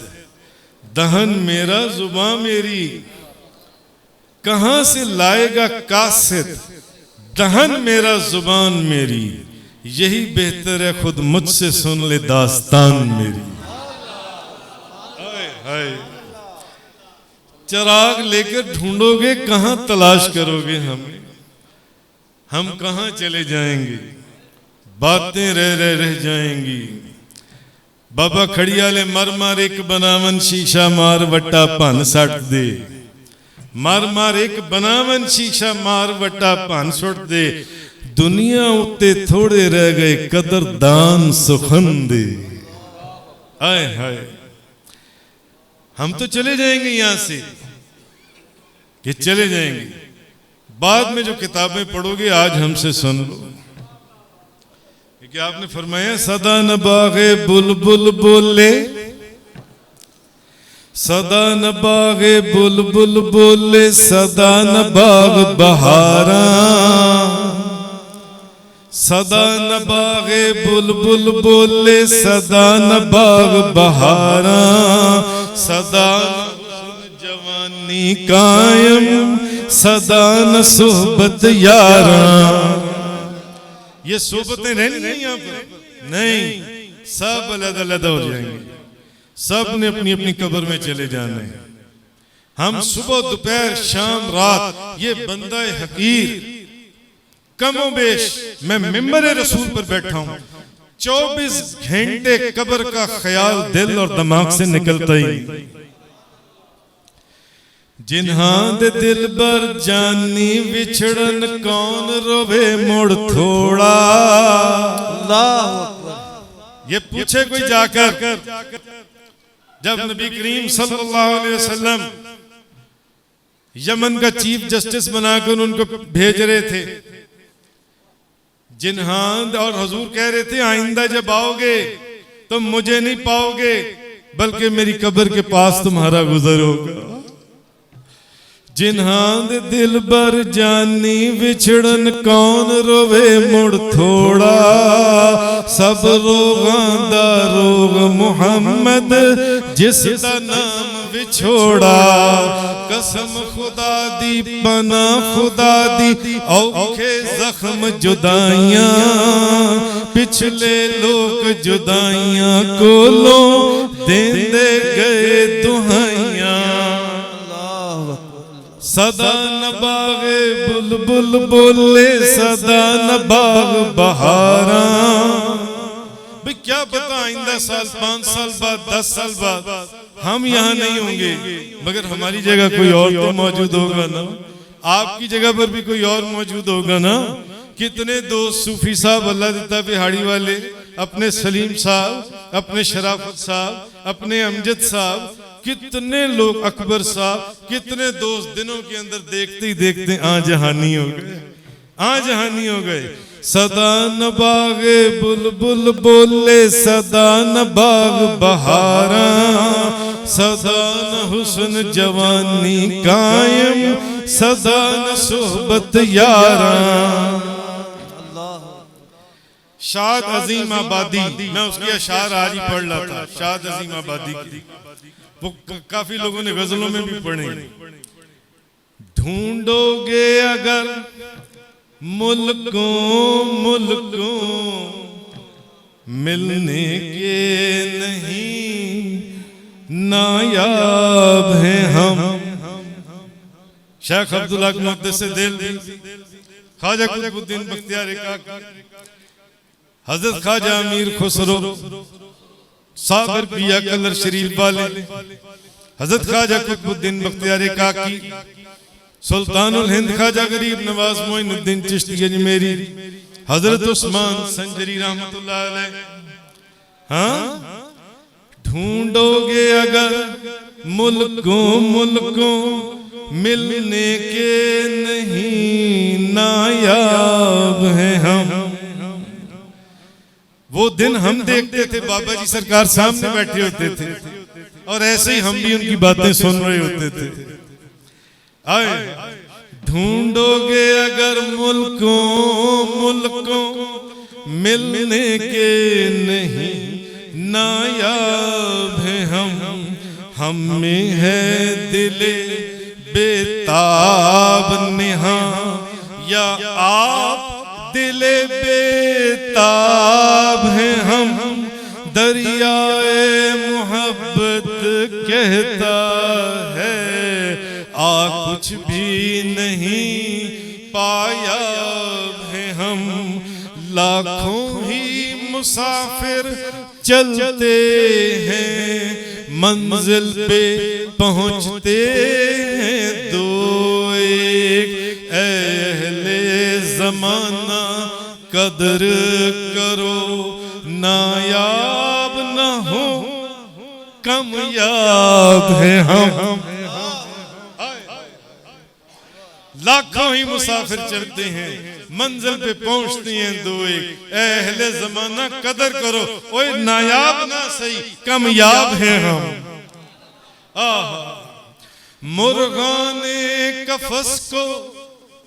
Speaker 1: दहन मेरा जुबां मेरी, कहां से लाएगा कासिद दहन मेरा जुबान मेरी, यही बेहतर है खुद मुझसे सुन ले दास्तान मेरी। हाय हाय, चिराग लेकर ढूंढोगे कहां तलाश करोगे हमें, हम कहां चले जाएंगे, बातें रह जाएंगी। बाबा खड़ियाले मर मार एक बनावन शीशा मार वट्टा भन सट दे, मार मार एक बनावन शीशा मार वटा पान सुट दे, दुनिया उत्ते थोड़े रह गए कदरदान सुखन दे। आए हाय, हम तो चले जाएंगे यहां से, ये चले जाएंगे, बाद में जो किताबें पढ़ोगे आज हमसे सुन लो। क्योंकि आपने फरमाया सदा न बागे बुलबुल बोले, सदा न बागे बुलबुल बोले, सदा न बाग बहारा, सदा न बागे बुलबुल बोले, सदा न बाग बहारा, सदा न जवानी कायम, सदा न सोहबत यारा। ये सोहबतें रहनी नहीं यहाँ पर, नहीं, सब अलग अलग हो जाएंगे, सब ने अपनी अपनी कब्र में चले जाना है। हम सुबह दोपहर शाम रात ये बंदा हकीर कमो बेश, मैं मिंबर रसूल पर बैठा हूं, 24 घंटे कब्र का ख्याल दिल और दिमाग से निकलता ही। जिन्हां दे दिल बर जानी विछड़न, कौन रोवे मुड़ थोड़ा। ये पूछे कोई जाकर, जब नबी करीम सल्लल्लाहु अलैहि वसल्लम यमन का चीफ जस्टिस बनाकर उनको भेज रहे थे, जिन्हां और हुजूर कह रहे थे आइंदा जब आओगे तो मुझे नहीं पाओगे, बल्कि मेरी कब्र के पास तुम्हारा गुजर होगा। जिन्हां दे दिल बर जानी विछड़न, कौन रोवे मुड़ थोड़ा। सब रोगां दा रोग मुहम्मद, जिसदा नाम विछोड़ा। कसम खुदा दी बना खुदा दी, औखे जख्म जुदाइयां, पिछले लोग जुदाइयां कोलों देंदे गए दुहाइयां। सदा न बागे बुलबुल बोले, सदा न बाग बहारा। भाई क्या पता आइंदा साल 5 साल बाद 10 साल बाद हम यहाँ नहीं होंगे, मगर हमारी जगह कोई और तो मौजूद होगा ना, आपकी जगह पर भी कोई और मौजूद होगा ना। कितने दोस्त सूफी साहब अल्लाह देता बिहाड़ी वाले, अपने सलीम साहब, अपने शराफत साहब, अपने अमजद साहब, कितने लोग, अकबर साहब, कितने दोस्त दिनों के अंदर देखते ही देखते आजहानी हो गए, आजहानी हो गए। सदा न बागे बुलबुल बोले, सदा न बाग बहारा, सदा न हुस्न जवानी कायम, सदा न सोहबत यारा। शाद अजीम आबादी, मैं उसकी अशार आज ही पढ़ रहा था, शाद अजीम आबादी की, वो काफी लोगों ने गजलों में भी पढ़े। ढूंढोगे अगर मुल्कों मुल्कों, मिलने के नहीं नायाब हैं हम। शेख अब्दुल्ला मुक़द्दस दिल, ख्वाजा कुतुबुद्दीन बख्तियार काकी, हजरत ख्वाजा अमीर खुसरो सागर पिया कलर शरीफ वाले, हजरत ख्वाजा कुतुबुद्दीन बख्तियार काकी, सुल्तानुल हिंद ख्वाजा गरीब नवाज मोइनुद्दीन चिश्ती अजमेरी, हजरत उस्मान संजरी रहमतुल्लाह अलैह। हाँ, ढूंढोगे अगर मुल्कों मुल्कों, मिलने के नहीं नायाब हैं हम। वो दिन हम देखते थे बाबा जी सरकार सामने बैठे होते थे, और ऐसे ही हम भी उनकी बातें सुन रहे होते थे। आए, ढूंढोगे अगर मुल्कों मुल्कों, मिलने के नहीं नायाब हैं हम में है दिले बेताब निहा, या आप दिले बेताब हैं हम। दरियाए मोहब्बत कहता है, आ कुछ भी नहीं पाया है हम। लाखों ही मुसाफिर चलते हैं, मंजिल पे पहुंचते हैं दो कदर करो, नायाब न हो कामयाब है हम। लाखों ही मुसाफिर चलते हैं, मंजिल पे पहुंचती हैं दो एक। अहले जमाना कदर करो, ओए नायाब ना सही कामयाब हैं हम। मुर्गाने कफस को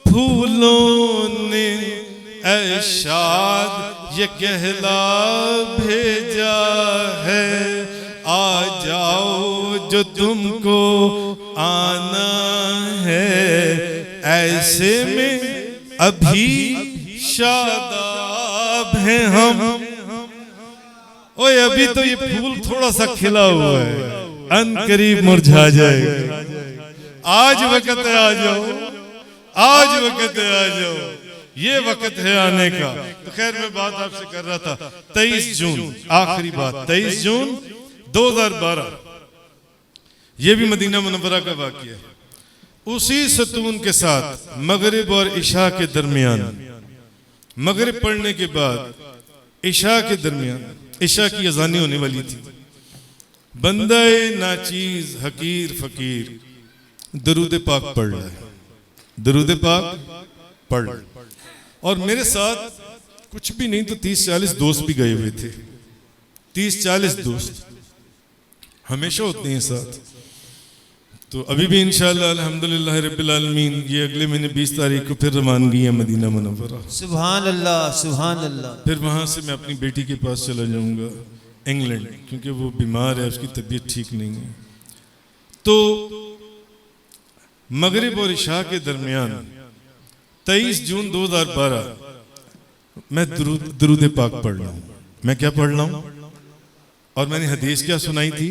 Speaker 1: फूलों ने ऐ शाद ये कहला भेजा है, आ जाओ जो तुमको आना है, ऐसे में अभी शादाब हैं हम। ओए अभी तो ये फूल थोड़ा सा खिला हुआ है, अनकरीब मुरझा जाएगा। आज वक्त है, आ जाओ, आज वक्त है, आ जाओ, ये वक्त है आने का। तो खैर मैं बात आपसे कर रहा था 23 जून, आखिरी बात 23 जून 2012, ये भी मदीना मुनव्वरा का वाक़या है। उसी सतून के साथ मगरिब और इशा के दरमियान, मगरिब पढ़ने के बाद इशा के दरमियान, इशा की अज़ानी होने वाली थी। बंदाए नाचीज हकीर फकीर दरूद पाक पढ़ रहा है, दरूद पाक पढ़। और मेरे साथ कुछ भी नहीं तो 30-40 दोस्त भी गए हुए थे। 30-40 दोस्त हमेशा होते हैं साथ। तो अभी भी इंशाअल्लाह अल्हम्दुलिल्लाह रब्बिल आलमीन ये अगले महीने 20 तारीख को फिर रवानगी है मदीना मुनव्वरा।
Speaker 3: सुभान अल्लाह, सुभान अल्लाह।
Speaker 1: फिर वहाँ से मैं अपनी बेटी के पास चला जाऊँगा इंग्लैंड, क्योंकि वो बीमार है, उसकी तबीयत ठीक नहीं है। तो मगरिब और इशा के दरमियान 23 जून 2012 मैं दुरूद पाक पढ़ रहा हूँ। मैं क्या पढ़ रहा हूँ? और मैंने हदीस क्या सुनाई थी?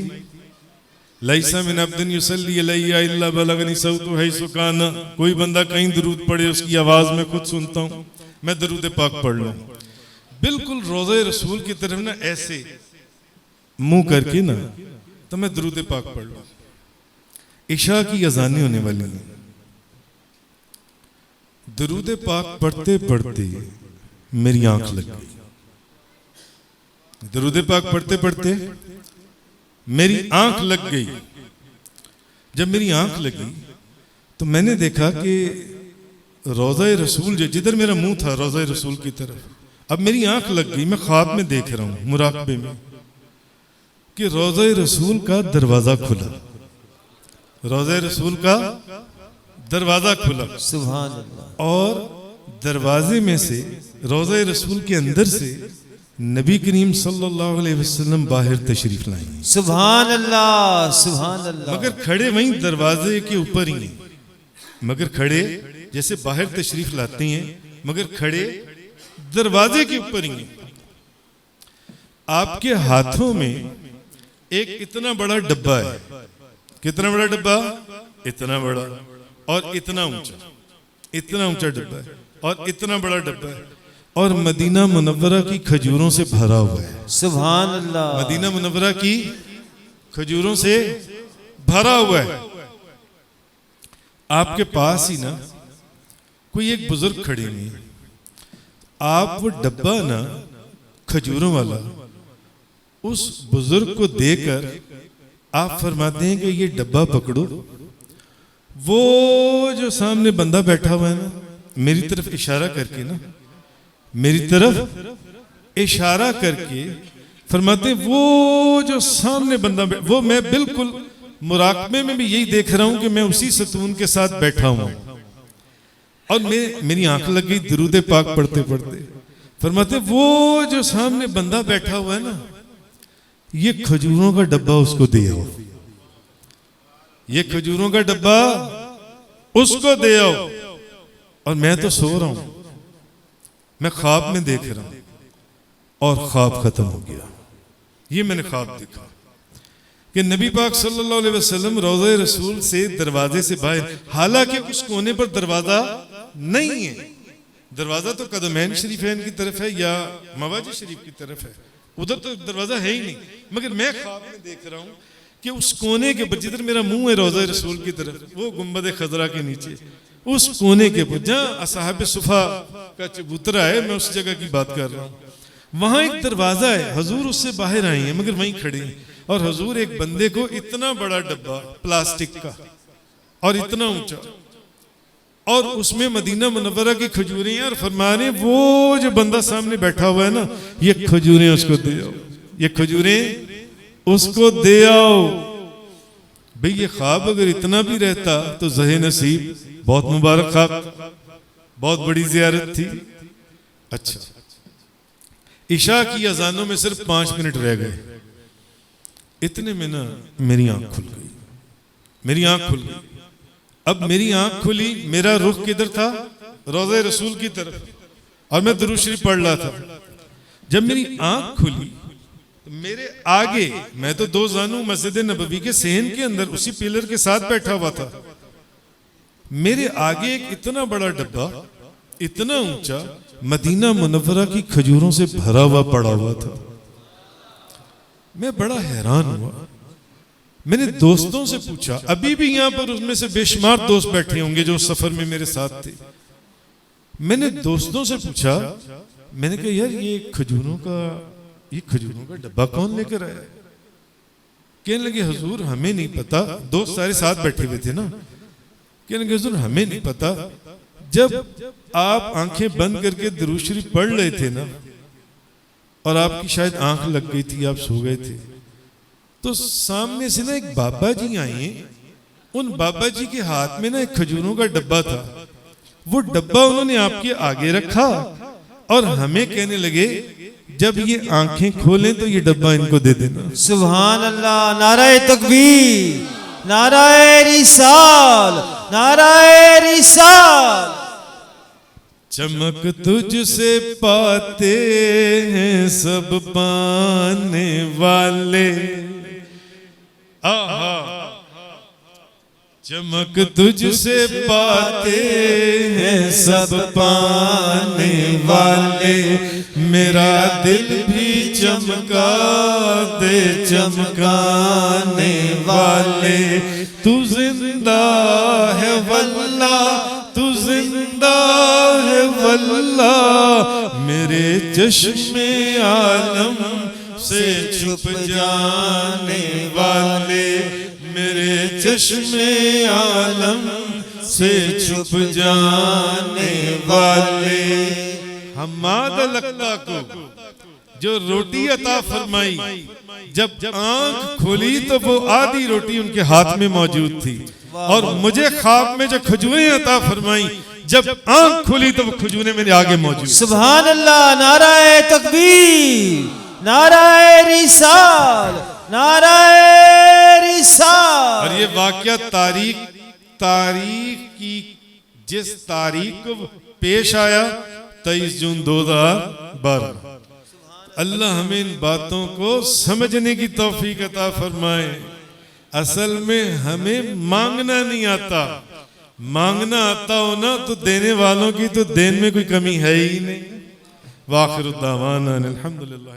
Speaker 1: लैसा मिन अब्दिन युसल्ली अलैया इल्ला बलगनी सौतु हैसु काना। कोई बंदा कहीं दुरूद पढ़े, उसकी आवाज में खुद सुनता हूँ। मैं दुरूद पाक पढ़ रहा हूँ, बिल्कुल रोज़े रसूल की तरफ ना ऐसे मुंह करके ना, तो मैं दुरूद पाक पढ़ रहा हूँ। इशा की अज़ानी होने वाली है। दुरूद पाक पढ़ते पढ़ते मेरी आंख लग गई। दुरूद पाक पढ़ते पढ़ते मेरी आंख लग गई। जब मेरी आंख लगी तो मैंने देखा कि रोज़ा रसूल जो जिधर मेरा मुंह था रोज़ा रसूल की तरफ, अब मेरी आंख लग गई। मैं ख्वाब में देख रहा हूँ मुराकबे में कि रोज़ा रसूल का दरवाजा खुला, रोज़ा रसूल का दरवाजा खुला।
Speaker 3: सुभान अल्लाह।
Speaker 1: और दरवाजे में से रोज़ा रसूल के अंदर से नबी करीम सल्लल्लाहु अलैहि वसल्लम बाहर तशरीफ लाए।
Speaker 3: सुभान अल्लाह, सुभान अल्लाह।
Speaker 1: मगर खड़े वहीं दरवाजे के ऊपर ही हैं, मगर खड़े जैसे बाहर तशरीफ लाती हैं, मगर खड़े दरवाजे के ऊपर ही हैं। आपके हाथों में एक इतना बड़ा डब्बा है। कितना बड़ा डब्बा? इतना बड़ा और इतना ऊंचा, इतना ऊंचा डब्बा है और इतना बड़ा डब्बा है, और मदीना मुनव्वरा की खजूरों से भरा हुआ है।
Speaker 3: सुभान अल्लाह।
Speaker 1: मदीना मुनव्वरा की खजूरों से भरा हुआ है। आपके पास ही ना कोई एक बुजुर्ग खड़े हुए हैं। आप वो डब्बा ना खजूरों वाला उस बुजुर्ग को देकर आप फरमाते हैं कि ये डब्बा पकड़ो। वो जो सामने बंदा बैठा हुआ है ना, मेरी तरफ इशारा करके ना, मेरी तरफ इशारा करके फरमाते, वो जो सामने बंदा, वो मैं बिल्कुल मुराकबे में भी यही देख रहा हूं कि मैं उसी सतून के साथ बैठा हूं। और मेरी आंख लग गई दुरूद पाक पढ़ते पढ़ते। फरमाते, वो जो सामने बंदा बैठा हुआ है ना, ये खजूरों का डब्बा उसको दे आओ, ये खजूरों का डब्बा उसको दे आओ। और मैं तो सो रहा हूं, मैं ख्वाब में देख रहा हूं और ख्वाब खत्म हो गया। ये मैंने ख्वाब देखा कि नबी पाक सल्लल्लाहु अलैहि वसल्लम रोज़े रसूल से दरवाजे से बाहर, हालांकि उस कोने पर दरवाजा नहीं है, दरवाजा तो कदमैन शरीफैन की तरफ है या मवाजी शरीफ की तरफ है, उधर तो दरवाजा है ही नहीं। मगर मैं ख्वाब में देख रहा हूं कि उस कोने के जिधर मेरा मुंह है रोज़ा रसूल की तरफ, वो गुंबद खजरा के नीचे उस कोने के ऊपर जहाँ असहाब सुफा का चबूतरा है, मैं उस जगह की बात कर रहा हूँ। वहां एक दरवाजा है, हजूर उससे बाहर आए हैं मगर वहीं खड़े हैं, और हजूर एक बंदे को इतना बड़ा डब्बा प्लास्टिक का और इतना ऊंचा, और उसमें मदीना मुनव्वरा की खजूरें हैं, और फरमा रहे वो जो बंदा सामने बैठा हुआ है ना, ये खजूरें उसको दे आओ, ये खजूरें उसको दे आओ। भाई ये ख्वाब अगर इतना भी रहता तो ज़हे नसीब बहुत मुबारक ख्वाब, बहुत बड़ी जियारत थी। अच्छा, इशा की अजानों में सिर्फ 5 मिनट रह गए, इतने में ना मेरी आंख खुल गई, मेरी आंख खुल गई। अब मेरी आंख खुली, मेरा रुख किधर था? रोज़े रसूल की तरफ, और मैं दुरूद शरीफ पढ़ रहा था। जब मेरी आंख खुली तो मेरे आगे, मैं तो 2 जानू मस्जिद नबवी के सहन के अंदर उसी पिलर के साथ बैठा हुआ था, मेरे आगे एक इतना बड़ा डब्बा, इतना ऊंचा, मदीना मुनव्वरा की खजूरों से भरा हुआ पड़ा हुआ था। मैं बड़ा हैरान हुआ। मैंने दोस्तों से पूछा, अभी भी यहां पर उसमें से बेशुमार दोस्त बैठे होंगे जो उस सफर में मेरे साथ थे। मैंने दोस्तों से पूछा, मैंने कहा यार ये खजूरों का डब्बा कौन लेकर आया? कहने लगे हुजूर हमें नहीं पता। दोस्त सारे साथ बैठे हुए थे ना। कहने लगे हुजूर हमें नहीं पता, जब आप आंखें बंद करके दुरूद शरीफ पढ़ रहे थे ना, और आपकी शायद आंख लग गई थी, आप सो गए थे, तो सामने से ना एक बाबा जी आए। उन बाबा जी के हाथ में ना एक खजूरों का डब्बा था। वो डब्बा उन्होंने आपके आगे रखा और हमें कहने लगे जब ये आंखें खोलें तो ये डब्बा इनको दे देना।
Speaker 3: सुभान अल्लाह, नाराए तकबीर, नाराए रिसाल, नाराए रिसाल।
Speaker 1: चमक तुझसे पाते हैं सब पाने वाले, आहा, चमक तुझसे पाते हैं सब पाने वाले, मेरा दिल भी चमका दे चमकाने वाले। तू जिंदा है वल्ला, तू जिंदा है वल्ला, मेरे चश्मे आलम से छुप जाने वाले, मेरे चश्मे आलम से छुप जाने वाले। हमाद लक्ता को जो रोटी अता फरमाई, जब आंख खोली तो वो आधी रोटी उनके हाथ में मौजूद थी, और मुझे ख्वाब में जो खजूरें अता फरमाई, जब आंख खुली तो वो खजूरें मेरे आगे मौजूद।
Speaker 3: सुभान अल्लाह, नाराए तकबीर, नाराए रिसाल, नाराए रिसाल।
Speaker 1: और ये वाकया तारीख की जिस तारीख को पेश आया 23 जून 2012। अल्लाह हमें इन बातों को समझने की तौफीक अता फरमाए। असल में हमें मांगना नहीं आता, मांगना आता हो ना तो देने वालों की तो देन में कोई कमी है ही नहीं। वाखिर दावाना अल्हम्दुलिल्लाह।